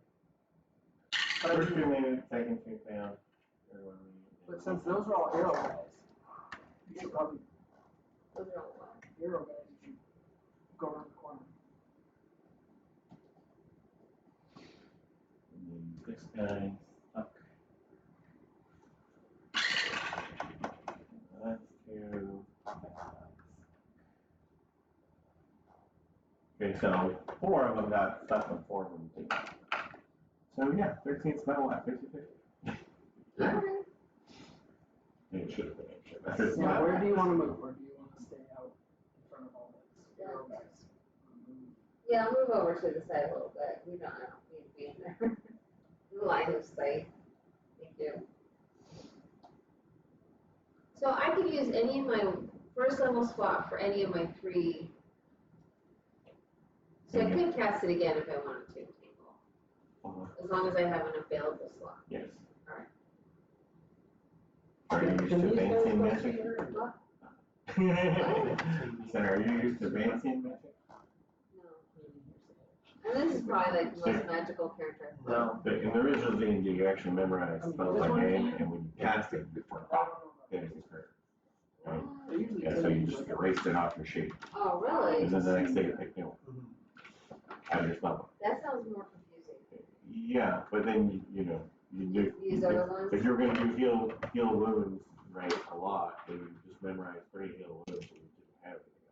A: But,
B: First 2 minutes, second 2 down.
A: but since those are all arrow guys, you should probably,
C: Those are all low.
A: arrow guys, you should go around the corner.
B: This guy stuck. That's 2. Okay, so 4 of them got stuck and 4 of them didn't. So yeah, 13 spell left, 50-50.
C: Alright.
B: It should have been extra.
A: Yeah, where do you want to move? Or do you want to stay out in front of all those arrow guys?
C: Yeah, I'll move over to the side a little bit. I don't need to be in there. Line of sight. Thank you. So I could use any of my first level spot for any of my 3. So I could cast it again if I wanted to, Tangle. As long as I have an available slot.
B: Yes.
C: Alright.
B: Are you used to advancing magic?
C: What?
B: So are you used to advancing magic?
C: No. And this is probably like the most magical character I've played.
B: No. But in the original D&D, you actually memorize spells by name, and when you cast it, then it's occurred. Right? Yeah, so you just erased it off your sheet.
C: Oh, really?
B: And then the next day you pick new one. Out of your spell book.
C: That sounds more confusing.
B: Yeah, but then you know, you do.
C: Use other ones?
B: If you're gonna do heal wounds, right, a lot, then you just memorize 3 heal wounds, and you didn't have anything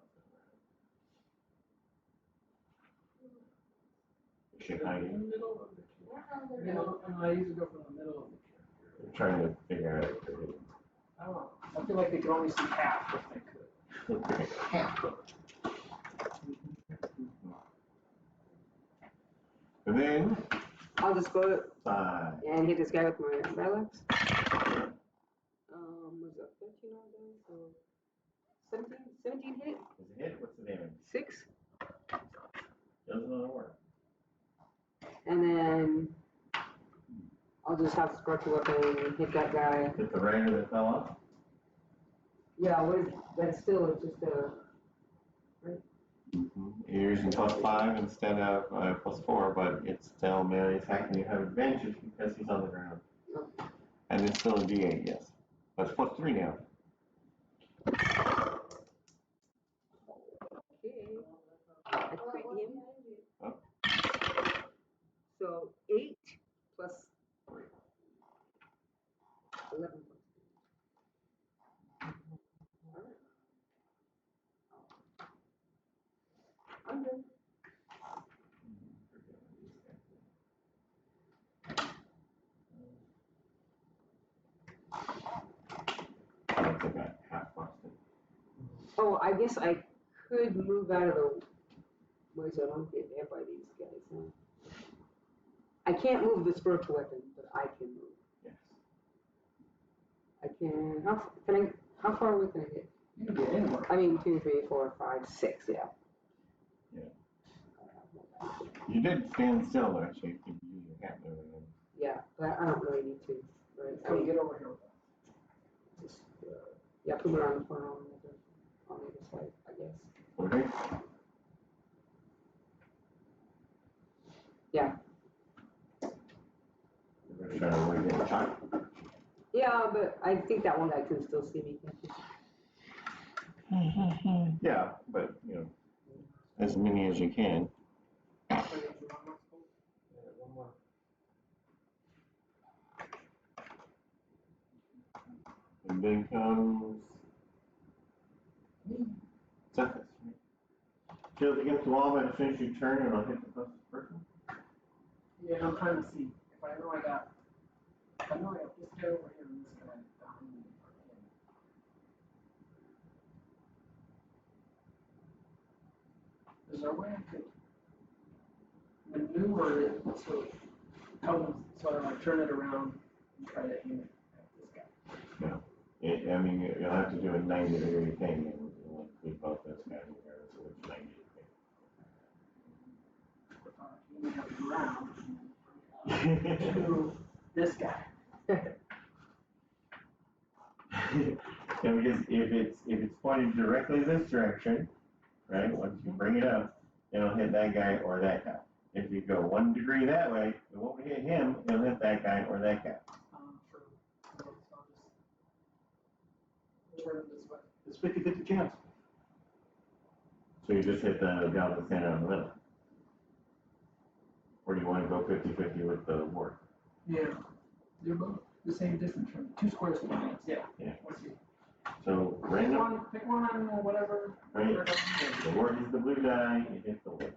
B: else. Shit,
A: In
B: hiding.
A: the middle of the character. Middle, and I usually go from the middle of the character.
B: I'm trying to figure out if they're hidden.
A: I don't know. I feel like they could only see half if they could.
B: Okay.
A: Half could.
B: And then
D: I'll just go
B: 5.
D: and hit this guy with my relics. Was that 13 on there? So 17 hit?
B: Is it hit? What's the damage?
D: 6.
B: Doesn't work.
D: And then I'll just have Scorcher Weapon and hit that guy.
B: Hit the rider that fell off?
D: Yeah, what is that? Still, it's just a.
B: You're using +5 instead of +4, but it's still melee attack, and you have advantage because he's on the ground.
D: Okay.
B: And it's still a D8, yes. But it's +3 now.
D: Okay. I crit him.
B: Oh.
D: So 8 plus 11 plus 2. Alright. I'm good.
B: I don't think I half busted.
D: Oh, I guess I could move out of the way so I don't get hit by these guys. Huh? I can't move the spiritual weapon, but I can move.
B: Yes.
D: I can. How far away can I get?
A: You can get anywhere.
D: I mean, 2, 3, 4, 5, 6. Yeah.
B: You did stand still though, so you could use your hand over there.
D: Yeah, but I don't really need to. Right? I
A: Come
D: mean,
A: get over here with that.
D: just yeah, put it around the corner on the other side, I guess.
B: Okay.
D: Yeah.
B: We're gonna try shot.
D: Yeah, but I think that one guy can still see me.
B: Yeah, but, you know, as many as you can.
E: Yeah, one more.
B: And then comes Cephas. Shield against the wall, but as soon as you turn, it'll hit the closest person.
A: Yeah, I'm trying to see if I know I got this guy over here and this guy behind me. Is there a way I could maneuver it so it comes, so I like turn it around and try to aim it at this guy?
B: No. I mean, you'll have to do a 90-degree thing, and you'll include both those guys in there, so it's 90
A: Aim it at the ground to this guy.
B: Yeah, because if it's pointed directly this direction, right, once you bring it up, it'll hit that guy or that guy. If you go 1 degree that way, it won't hit him, it'll hit that guy or that guy.
A: True. So I'll just turn it this way.
E: It's 50-50 chance.
B: So you just hit the guy that's standing on the middle. Or do you want to go 50-50 with the ward?
A: Yeah. They're both the same distance from 2 squares from hands. Yeah.
B: Yeah.
A: Let's see.
B: So random,
A: Pick one, whatever.
B: right? The ward is the blue die, you hit the ward.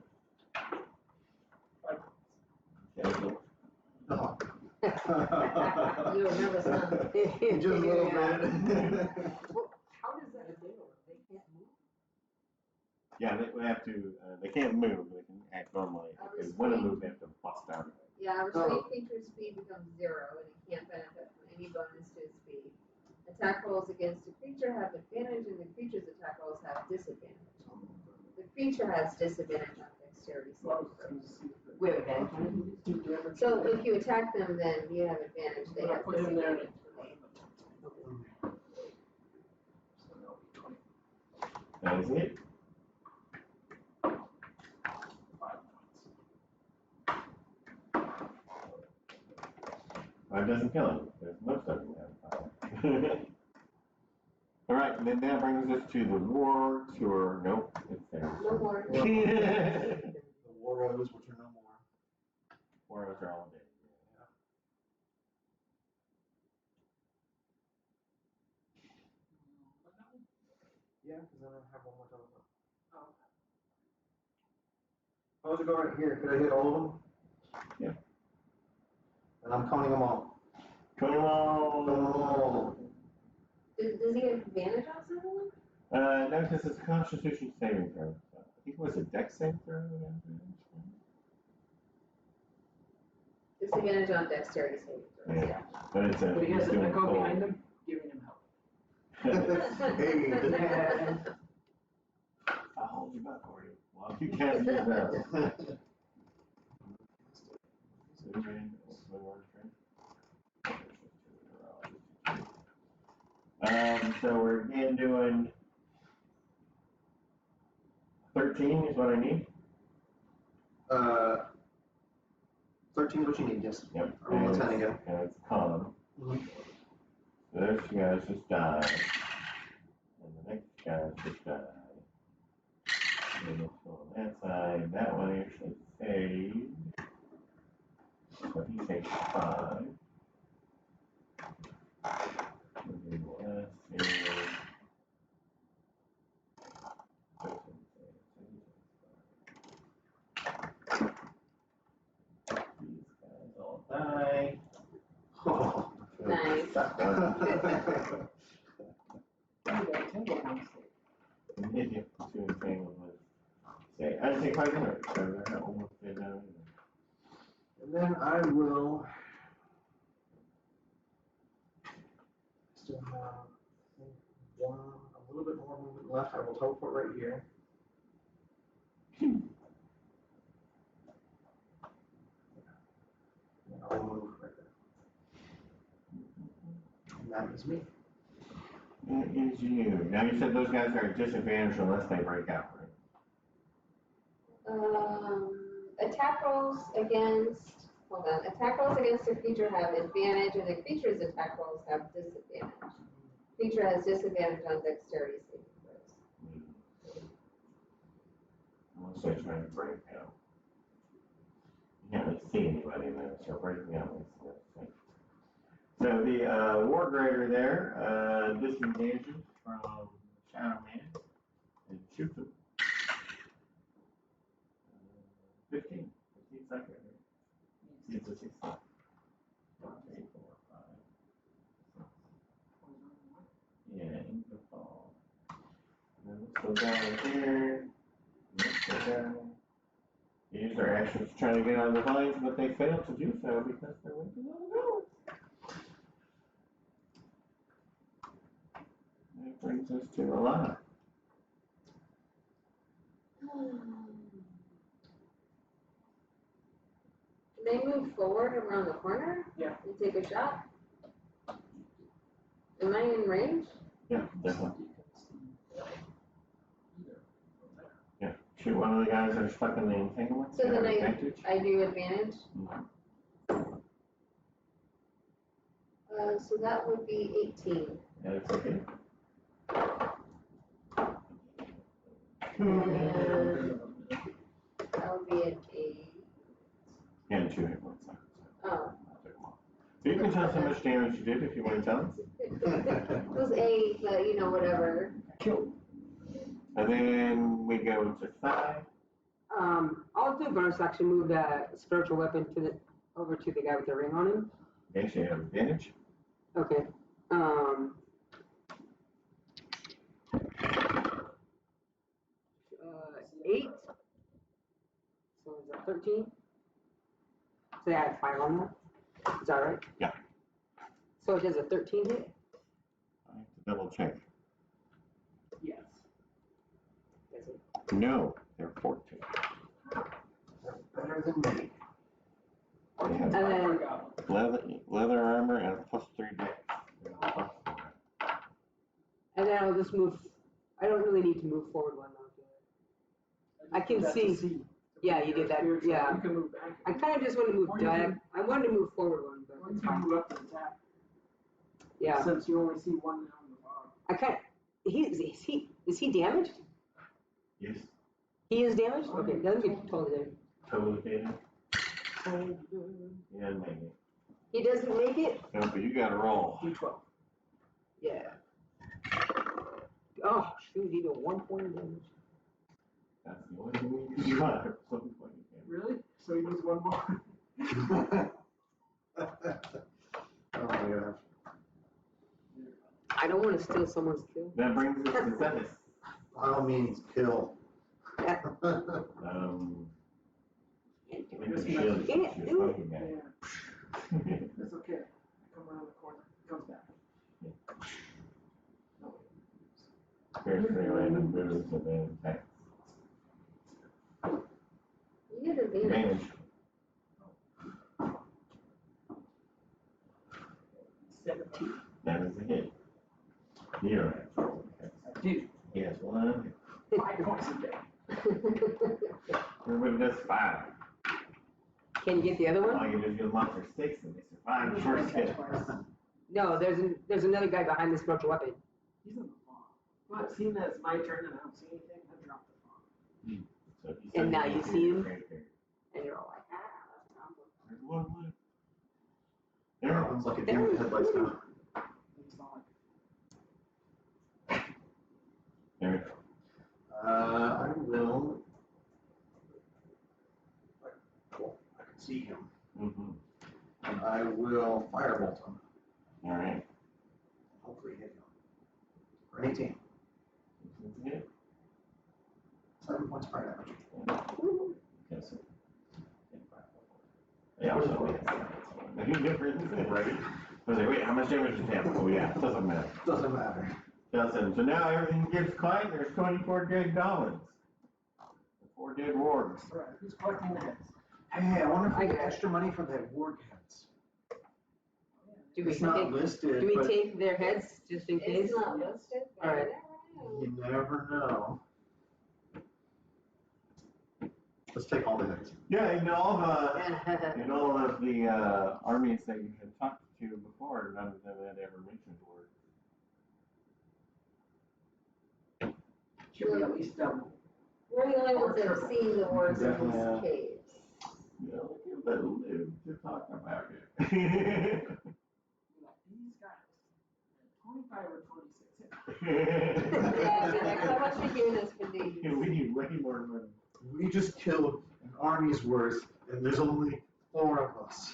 B: Okay.
E: Oh.
C: You were nervous, huh?
E: Just a little bit.
D: Well, how does that avail? They can't move?
B: Yeah, they have to, they can't move, but they can act normally. If they want to move, they have to bust out of it.
C: Yeah, restrained creature's speed becomes 0 and it can't benefit from any bonus to its speed. Attack rolls against a creature have advantage and the creature's attack rolls have disadvantage. The creature has disadvantage on dexterity saving throws.
D: We have advantage.
C: So if you attack them, then you have advantage. They have
A: Put him there.
C: disadvantage.
B: That is it. 5 doesn't kill him, because most of them have 5. All right, and then that brings us to the wards, who are, nope, it's there.
C: No more.
E: The Warros, which are no more.
B: Warros are all dead.
E: Yeah, because then I have one more telephone. How does it go right here? Could I hit all of them?
B: Yeah.
E: And I'm counting them all.
B: Come on.
C: Does he have advantage on some of them?
B: No, because it's a Constitution saving throw. So I think it was a Dex saving throw.
C: Disadvantage on dexterity saving throws.
B: Yeah, but it's a.
A: But he has
B: it's
A: an
B: doing
A: echo
B: cold.
A: behind him, giving him help.
E: Hey.
B: I'll hold you back for you while you cast your spell. So we're again doing 13 is what I need.
E: 13 what you need, yes.
B: Yep.
E: Roll the 10 again.
B: And it's con.
E: Mhm.
B: So those two guys just die. And the next guy just died. And it's on that side. That one actually saved. So he takes 5. And then the last is. These guys all die.
E: Oh.
C: Nice.
B: And if you two entangled with, say, I take 500, so they're almost dead now.
E: And then I will still have I think, a little bit more movement left. I will teleport right here. And I'll move right there. And that is me.
B: That is you. Now you said those guys are at disadvantage unless they break out, right?
C: Attack rolls against hold on. Attack rolls against a creature have advantage, and the creature's attack rolls have disadvantage. Creature has disadvantage on dexterity saving throws.
B: Unless they're trying to break out. You can't really see anybody in there, so breaking out makes no sense. So the War Grader there disengages from Shadow Man and shoots him. 15 seconds. It's a 6. 1, 2, 3, 4, 5. Yeah, in the fall. And then let's go down here. Let's go down. They use their actions to try to get out of the vines, but they fail to do so because they're way too low. That brings us to Alana.
C: Can they move forward around the corner?
A: Yeah.
C: And take a shot? Am I in range?
B: Yeah, definitely. Yeah, shoot one of the guys that are stuck in the entanglement.
C: So
B: they have
C: then
B: advantage.
C: I do advantage?
B: Mhm.
C: So that would be 18.
B: That's okay.
C: And that would be an 8.
B: And 2 hit points.
C: Oh.
B: I'll take them off. So you can tell us how much damage you did if you want to tell us.
C: It was 8, but you know, whatever.
B: And then we go to 5.
D: I'll do a bonus action, move that spiritual weapon over to the guy with the ring on him.
B: They actually have advantage.
D: Okay. 8. So is that 13? So I add 5 on that. Is that right?
B: Yeah.
D: So it does a 13 hit?
B: I have to double check.
A: Yes.
D: Does it?
B: No, they're 14.
E: Better than me.
B: They have
D: And then,
B: leather armor and a +3 dex.
D: and then I'll just move. I don't really need to move forward one though. I can
A: That's
D: see.
A: a C.
D: Yeah, you did that.
A: Spiritual.
D: Yeah.
A: You can move back.
D: I kind of just want to move
A: Or you
D: diag.
A: can-
D: I wanted to move forward one,
A: Or
D: but
A: you
D: it's
A: can
D: fine.
A: move up and attack.
D: Yeah.
A: Since you only see one now in the bottom.
D: I can't. Is he damaged?
B: Yes.
D: He is damaged. Okay, doesn't get totally damaged.
B: Totally damage. Yeah, maybe.
D: He doesn't make it.
B: No, but you got to roll.
A: D12.
D: Yeah. Oh shoot! He did 1 point of damage.
B: That's the only thing we can do. At some point you can.
A: Really? So he needs one more.
E: Oh my gosh.
D: I don't want to steal someone's kill.
B: That brings us to Zephys.
E: By all means, kill.
D: Yeah.
B: With the
A: Just
B: shield,
D: can't
B: she's
D: do it.
B: fucking guy.
A: Yeah. It's okay. I come around the corner. It comes back.
B: Here's 3 random moves and then attacks.
C: You get advantage.
B: Advantage.
A: 17.
B: That is a hit. You don't have to roll.
A: I do.
B: He has 1.
A: 5 points a day.
B: Everybody does 5.
D: Can you get the other
B: All
D: one?
B: you do is get them off for 6 and they survive the first hit.
D: No, there's another guy behind the spiritual weapon.
A: He's in the farm. Well, I've seen that it's my turn and I don't see anything. I drop the farm.
B: So if you
D: And now you see him?
B: right there.
D: And you're all like,
B: There's 1 left.
E: There,
B: There.
E: one's like a deer with headlights now.
A: It's not
B: There.
E: I will. Cool. I can see him. And I will firebolt him.
B: All right.
E: Hopefully hit him. For 18.
B: This is it.
E: 7 points fire damage.
B: Yes. Yeah, I'll show you. Any difference, right? I was like, wait, how much damage does it have? Oh yeah, doesn't matter.
E: Doesn't matter.
B: Doesn't. So now everything gets quiet. There's 24 dead goblins. 4 dead wargs.
A: Alright, who's collecting the heads?
E: Hey, I wonder if I get extra money for the warg heads.
D: do we
E: It's not
D: take,
E: listed,
D: do we
E: but
D: take their heads just in case?
C: It's not listed, but
D: All right.
C: I never know.
E: you never know. Let's take all the heads.
B: Yeah, in all of the armies that you had talked to before, none of them had ever mentioned war.
A: Should we at least
C: We're the only ones that have seen the wars in
E: Definitely,
C: these caves.
B: Yeah, look at them live to talk about it.
A: these guys, 25 or 26?
C: Yeah, be like, how much are you giving us for these?
B: We need way more money.
E: We just killed an army's worth, and there's only 4 of us.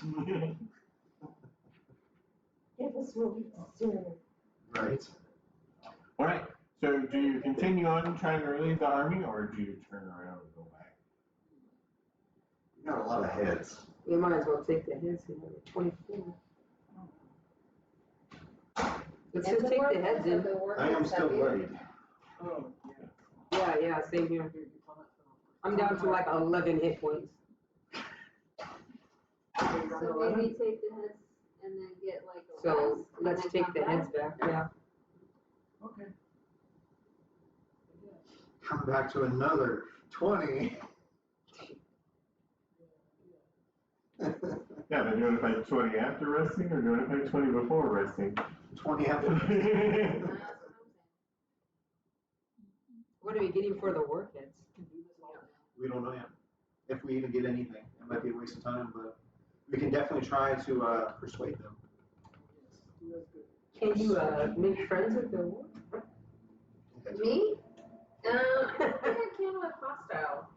C: Give us what we deserve.
E: Right.
B: All right. So do you continue on trying to relieve the army, or do you turn around and go back?
E: We got a lot of heads.
D: We might as well take the heads, you know, 24. Let's just take the heads in.
E: I am still bloodied.
A: Oh,
D: Yeah, same here. I'm down to like 11 hit points.
C: So maybe take the heads and then get like a
D: So
C: rest, and
D: let's
C: then
D: take
C: come
D: the heads back, yeah.
A: Okay.
E: Come back to another 20.
B: Yeah, but do you want to fight 20 after resting, or do you want to fight 20 before resting?
E: 20 after.
C: That's what I'm saying.
D: What are we getting for the war heads?
E: We don't know yet. If we even get anything, it might be a waste of time, but we can definitely try to persuade them.
D: Can you make friends with the war?
C: Me? I think I can with hostile.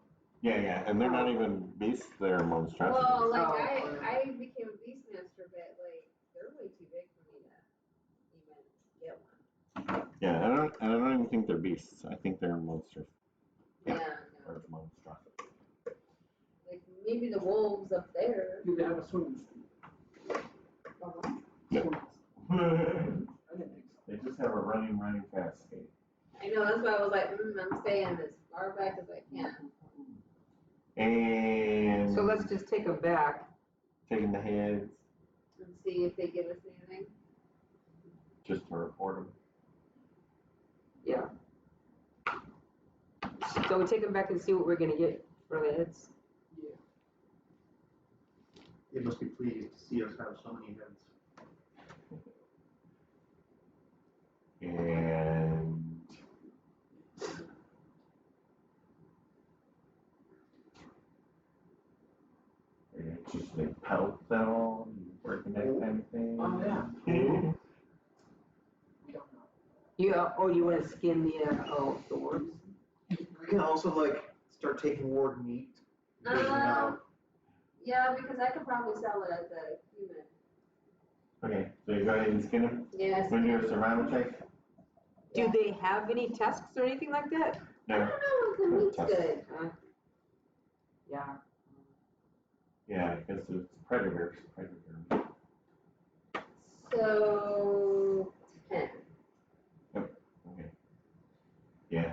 B: Yeah, and they're not even beasts, they're monstrosities.
C: Well, like
D: Oh.
C: I became a beast master, but like they're way too big for me to even get one.
B: Yeah, I don't even think they're beasts. I think they're monsters.
C: Yeah,
B: Or
C: no.
B: monstrosities.
C: Like maybe the wolves up there.
A: You could have a swimming speed.
B: Yeah.
A: I didn't think so.
B: They just have a running fast speed.
C: I know, that's why I was like, I'm staying as far back as I can.
B: And
D: So let's just take them back.
B: taking the heads
C: And see if they give us anything.
B: just to report them.
D: Yeah. So we take them back and see what we're gonna get for the heads.
A: Yeah.
E: They must be pleased to see us have so many heads.
B: And just like pelts at all, working that kind of thing.
A: Oh, yeah. We don't know.
D: You want to skin the worms?
E: We can also like start taking ward meat. Taking out.
C: Yeah, because I could probably sell it as a human.
B: Okay, so you go ahead and skin them.
C: Yes.
B: When you do a survival check.
D: Do they have any tusks or anything like that?
C: I don't know if the meat's good.
D: Yeah.
B: Yeah, because it's predator meat.
C: So 10.
B: Okay. Yeah.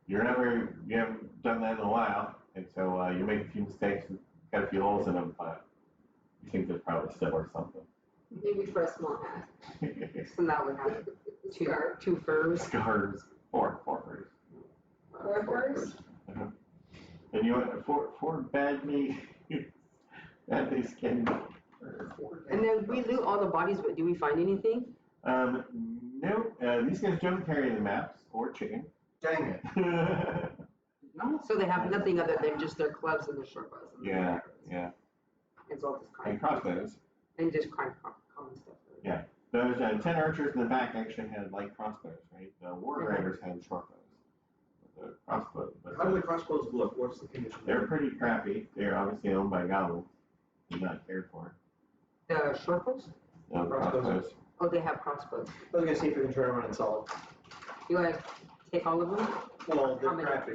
B: You haven't done that in a while, and so you make a few mistakes and got a few holes in them, but you think there's probably still or something.
C: Maybe for a small hat.
D: So that would have
C: Scarf.
D: two furs.
B: Scars. Four furs.
C: 4 furs?
B: Uh-huh. And you want four badly skinned furs.
D: And then we loot all the bodies, but do we find anything?
B: No, these guys don't carry the maps or chicken.
E: Dang it.
A: No.
D: So they have nothing other than just their clubs and their short bows. And their arrows.
B: Yeah.
D: It's all just kind
B: And
D: of
B: crossbows.
D: and just kind of common stuff.
B: Yeah. Those 10 archers in the back actually had light crossbows, right? The war riders had short bows. The crossbow.
E: How do the crossbows look? What's the condition?
B: They're pretty crappy. They're obviously owned by goblins. They're not cared for.
D: The short bows?
B: No crossbows.
D: Oh, they have crossbows.
E: I was gonna see if we can turn around and sell
D: You guys take all of them?
E: them. Well, they're
D: How many?
E: crappy,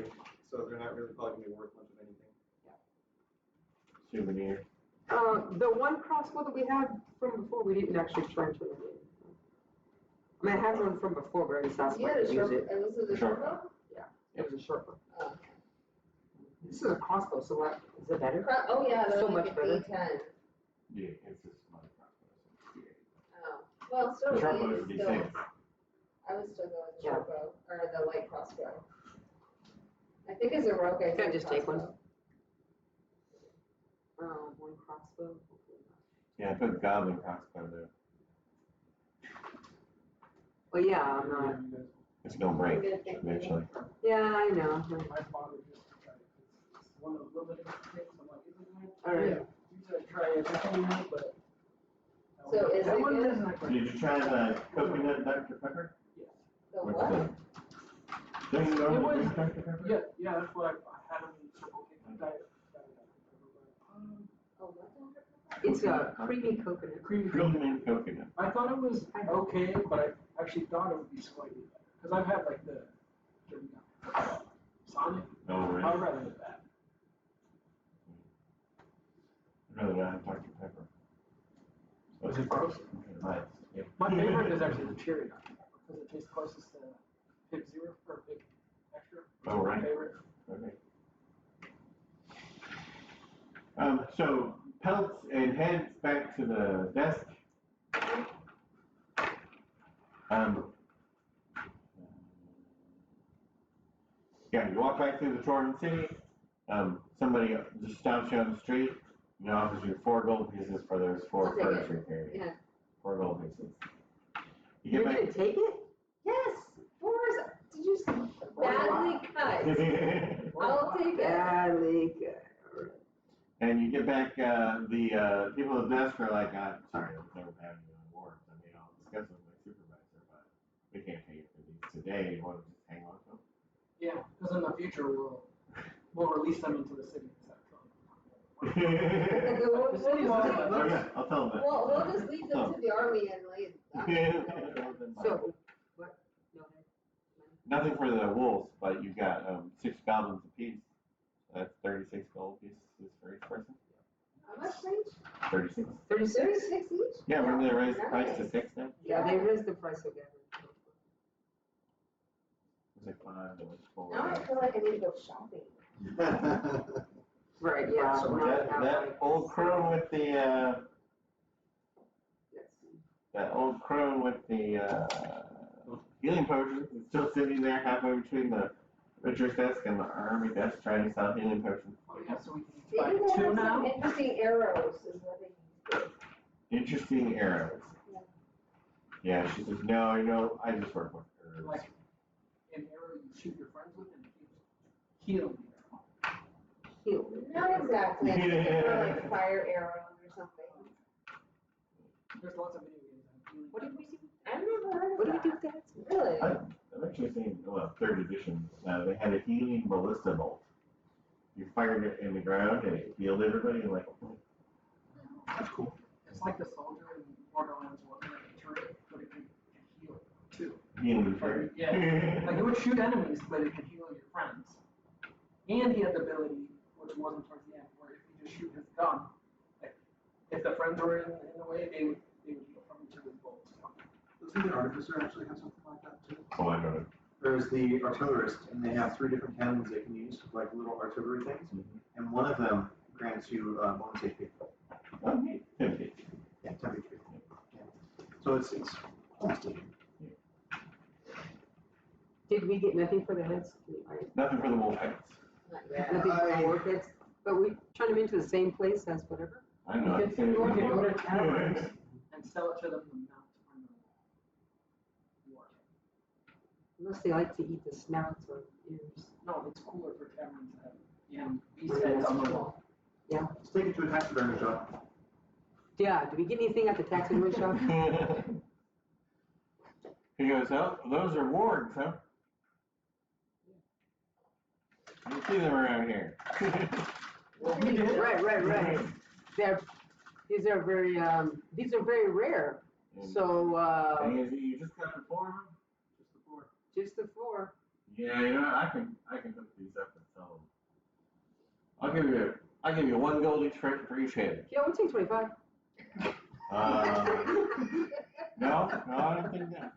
E: so they're not really probably gonna be worth much of anything.
B: Souvenir.
D: The one crossbow that we had from before, we didn't actually try and turn it in. I mean, I had one from before, but I just asked if I
C: Yeah,
D: could
C: the
D: use
C: short,
D: it.
C: was it the short bow?
D: It was a short one.
C: Oh.
D: This is a crossbow, so what, is it better?
C: Oh, yeah, they're
D: So
C: like
D: much
C: a
D: better.
C: D10.
B: Yeah, it's just light crossbows.
C: Oh. Well, still,
B: The short
C: we
B: bow
C: would
B: is
C: still,
B: D6.
C: I would still go with the
D: Yeah.
C: short bow, or the light crossbow. I think as a rogue, I
D: Can I
C: take
D: just take one?
C: crossbow.
D: crossbow? Hopefully not.
B: Yeah, put goblin crossbow there.
D: Well, yeah, I'm not.
B: It's gonna break eventually.
D: Yeah, I know.
A: My father just tried it. It's one of the limited things. I'm like, is it good?
D: All right.
A: Yeah. You said try it, but.
C: So is
A: that
C: it
A: one
C: good?
A: isn't that great.
B: Did you try the coconut Dr. Pepper?
A: Yes.
C: The
B: What's
C: what?
B: that? Don't you
A: It
B: normally
A: was-
B: drink Dr. Pepper?
A: Yeah, that's what I had them in Circle K. Diet.
C: Oh, what Dr. Pepper?
D: It's a creamy coconut.
A: Creamy
B: Cream
A: coconut.
B: and coconut.
A: I thought it was okay, but I actually thought it would be slightly better. Because I've had like the Sonic.
B: Oh, really?
A: I'd rather have that.
B: I'd rather not have Dr. Pepper.
A: Was it gross?
B: Right. Yeah.
A: My favorite is actually the cherry Dr. Pepper because it tastes closest to Pig Zero or Pig Extra.
B: Oh, right.
A: My favorite.
B: Okay. So pelts and heads back to the desk. Yeah, you walk back through the Torrent City. Somebody just stops you on the street and offers you 4 gold pieces for those 4
C: I'll take
B: furniture
C: it.
B: carriers.
C: Yeah.
B: 4 gold pieces. You
D: You're
B: get
D: gonna take it?
C: Yes. Fours. Did you say badly cut?
B: back.
C: I'll take it.
D: Badly good.
B: And you get back, the people at the desk are like, I'm sorry, I was never having you on board. I mean, I'll discuss it with my supervisor, but we can't pay you for these today. You want to just hang on to them?
A: Yeah, because in the future we'll release them into the city.
C: We'll
B: Oh, yeah, I'll tell them that.
C: we'll just leave them to the army and leave.
D: So, what? No,
B: Nothing for the wolves, but you got 6 goblins apiece. That's 36 gold pieces for each person.
C: How much each?
B: 36.
D: 36?
C: 36 each?
B: Yeah, remember they raised the price to
C: Nice.
B: 6 now?
D: Yeah, they raised the price again.
B: It was like 5, it was 4.
C: Now I feel like I need to go shopping.
D: Right, yeah.
E: So
B: That old crone with the healing potion is still sitting there halfway between the Richard's desk and the army desk trying to sell healing potions.
A: Oh yeah, so we can
C: Maybe
A: buy
C: they
A: 2
C: have
A: now.
C: some interesting arrows is what they use.
B: Interesting arrows. Yeah, she says, no, I just work with herbs.
A: Like an arrow you shoot your friends with and heal the arrow.
D: Heal.
C: Not exactly. I'm thinking more like fire arrows or something.
A: There's lots of video games that have healing.
D: What did we do?
C: I've never heard of
D: What did we
C: that.
D: do with that?
C: Really?
B: I've actually seen, well, 3rd edition, they had a healing ballista bolt. You fired it in the ground and it healed everybody in like a point.
A: That's cool. It's like the soldier in Borderlands 1 that can turret, but it can heal too.
B: Healing turret.
A: Yeah. Like it would shoot enemies, but it could heal your friends. And he had the ability, which wasn't towards the end, where if you just shoot his gun, like if the friends were in the way, they would heal from each of his bullets.
E: Doesn't the artificer actually have something like that too?
B: Oh, I don't know.
E: There's the artillerist, and they have 3 different cannons they can use, like little artillery things, and one of them grants you bonus HP.
B: Oh, neat. 10 feet.
E: Yeah, 10 HP. Yeah. So it's almost even.
D: Did we get nothing for the heads?
B: Nothing for the wolf heads.
C: Not yet.
D: Nothing for the wolf heads? But we turn them into the same place as whatever?
B: I don't know.
A: You can go to taverns and sell it to them to mount on the war.
D: Unless they like to eat the snouts or ears.
A: No, it's cooler for taverns to have beast heads on the wall.
D: Yeah.
E: Let's take it to a taxidermy shop.
D: Yeah, did we get anything at the taxidermy shop?
B: He goes, oh, those are wargs, huh? You see them around here.
D: Right. These are very rare. So,
B: Thing is, you just got the 4 of them? Just the 4?
D: just the 4.
B: Yeah, I can hook these up and sell them. I'll give you 1 gold each for each head.
D: Yeah, we'll take 25.
B: No, I don't think that.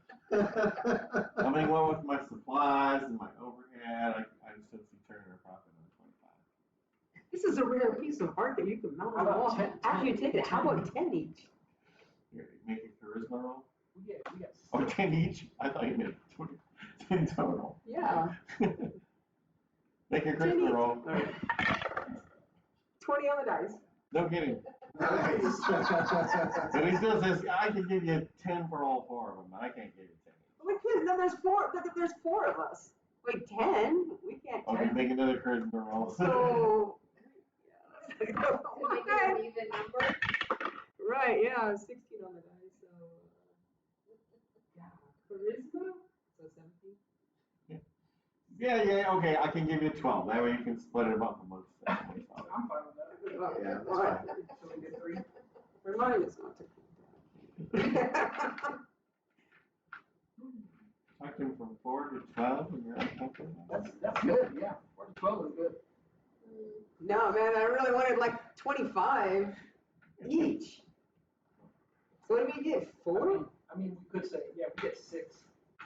B: I mean, well, with my supplies and my overhead, I just don't see turning a profit on 25.
D: This is a rare piece of art that you can mount on the
A: How about
D: wall.
A: 10?
D: After you take it, how about 10 each?
B: Here, make a charisma roll.
A: We get
B: Oh, 10 each? I thought you meant 10 total.
D: Yeah.
B: Make a
D: 10
B: charisma
D: each.
B: roll.
D: All right. 20 on the dice.
B: No kidding.
E: Nice.
B: But he still says, I can give you 10 for all 4 of them, but I can't give you 10.
D: We can't, no, there's 4 of us. Wait, 10? We can't
B: Okay,
D: 10.
B: make another charisma roll.
D: So,
C: To make it an even number.
D: right, yeah, 16 on the die, so, yeah, charisma, so 17.
B: Yeah, okay, I can give you 12. That way you can split it up amongst yourself.
A: I'm fine with that.
D: Well,
E: Yeah, that's
D: well,
E: fine.
A: So we get 3.
D: for mine, it's not too
B: Talking from 4 to 12 and you're uncomfortable.
A: That's good, yeah. 4 to 12 is good.
D: No, man, I really wanted like 25 each. So what do we get, 4?
A: I mean, we could say, yeah, we get 6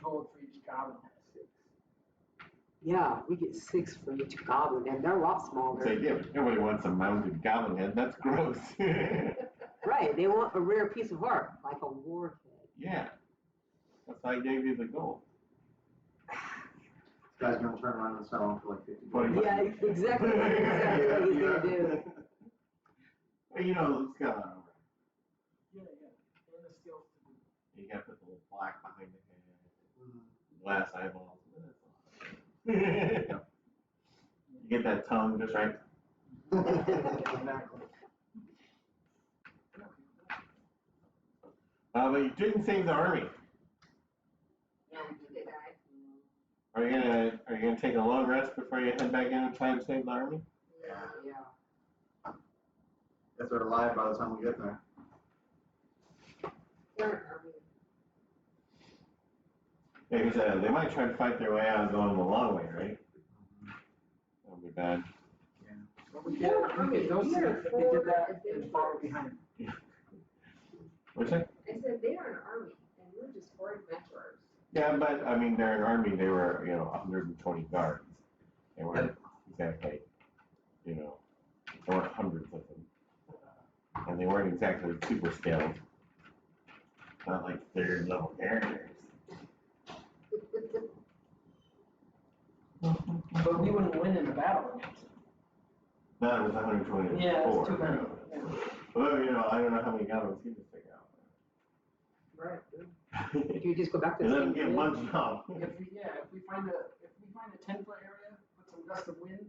A: gold for each goblin has 6.
D: Yeah, we get 6 for each goblin, and they're a lot smaller.
B: So yeah, nobody wants a mounted goblin head. That's gross.
D: Right, they want a rare piece of art, like a war head.
B: Yeah. That's why I gave you the gold.
E: This guy's gonna turn around and sell them for like 50
B: Funny.
E: bucks.
D: Yeah, exactly what he's gonna do.
B: Well, you know, it's got on over.
A: Yeah. And the skills to do.
B: You got to put the little black behind the head,
E: Mhm.
B: glass eyeballs. You get that tongue just right.
A: Exactly.
B: But you didn't save the army.
C: Yeah, they died.
B: Are you gonna take a long rest before you head back in and try and save the army?
E: Yeah.
D: Yeah.
E: If they're alive by the time we get there.
C: They're an army.
B: Yeah, because they might try to fight their way out going the long way, right? That'll be bad.
A: But we get those
C: We are
A: if they did that
C: four
A: and follow behind.
B: What's that?
C: I said they are an army, and we're just 4 adventurers.
B: Yeah, but I mean, they're an army. They were, 120 guards. They weren't exactly, there weren't hundreds of them, and they weren't exactly super skilled. Not like third level characters.
A: But we wouldn't win in a battle against them.
B: No, it was 120.
A: Yeah, it's too many. Yeah.
B: Well, I don't know how many goblins he just took out.
D: Right. Do you just go back to
B: And
D: the
B: let
D: same
B: him get
D: area?
B: munched off.
A: If we find a 10-foot area, put some gust of wind,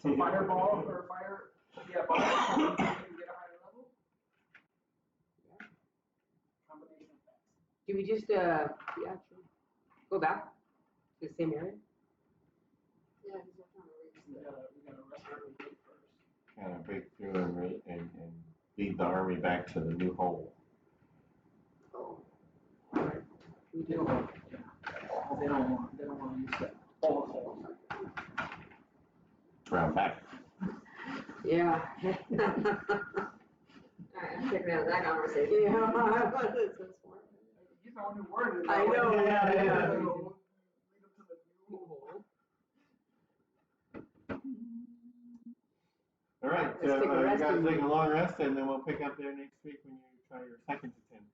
A: some fireball or fire, fire, we can get a higher level.
D: Yeah.
A: Combination of that.
D: Do we just, true. Go back to the same area?
C: Yeah, because we're trying to reach
A: We
C: the.
A: gotta rest our gate first.
B: Kind of break through and lead the army back to the new hole.
D: Oh. Alright. We
A: They
D: do.
A: don't want to use that whole hole.
B: Round back.
D: Yeah.
C: Alright, I'm checking out that conversation.
D: Yeah, what is this for?
A: He's the one who worded it.
D: I know, yeah.
A: Lead him to the new hole.
B: All right,
D: Let's take a
B: you
D: rest
B: guys
D: and-
B: take a long rest, and then we'll pick up there next week when you try your second attempt.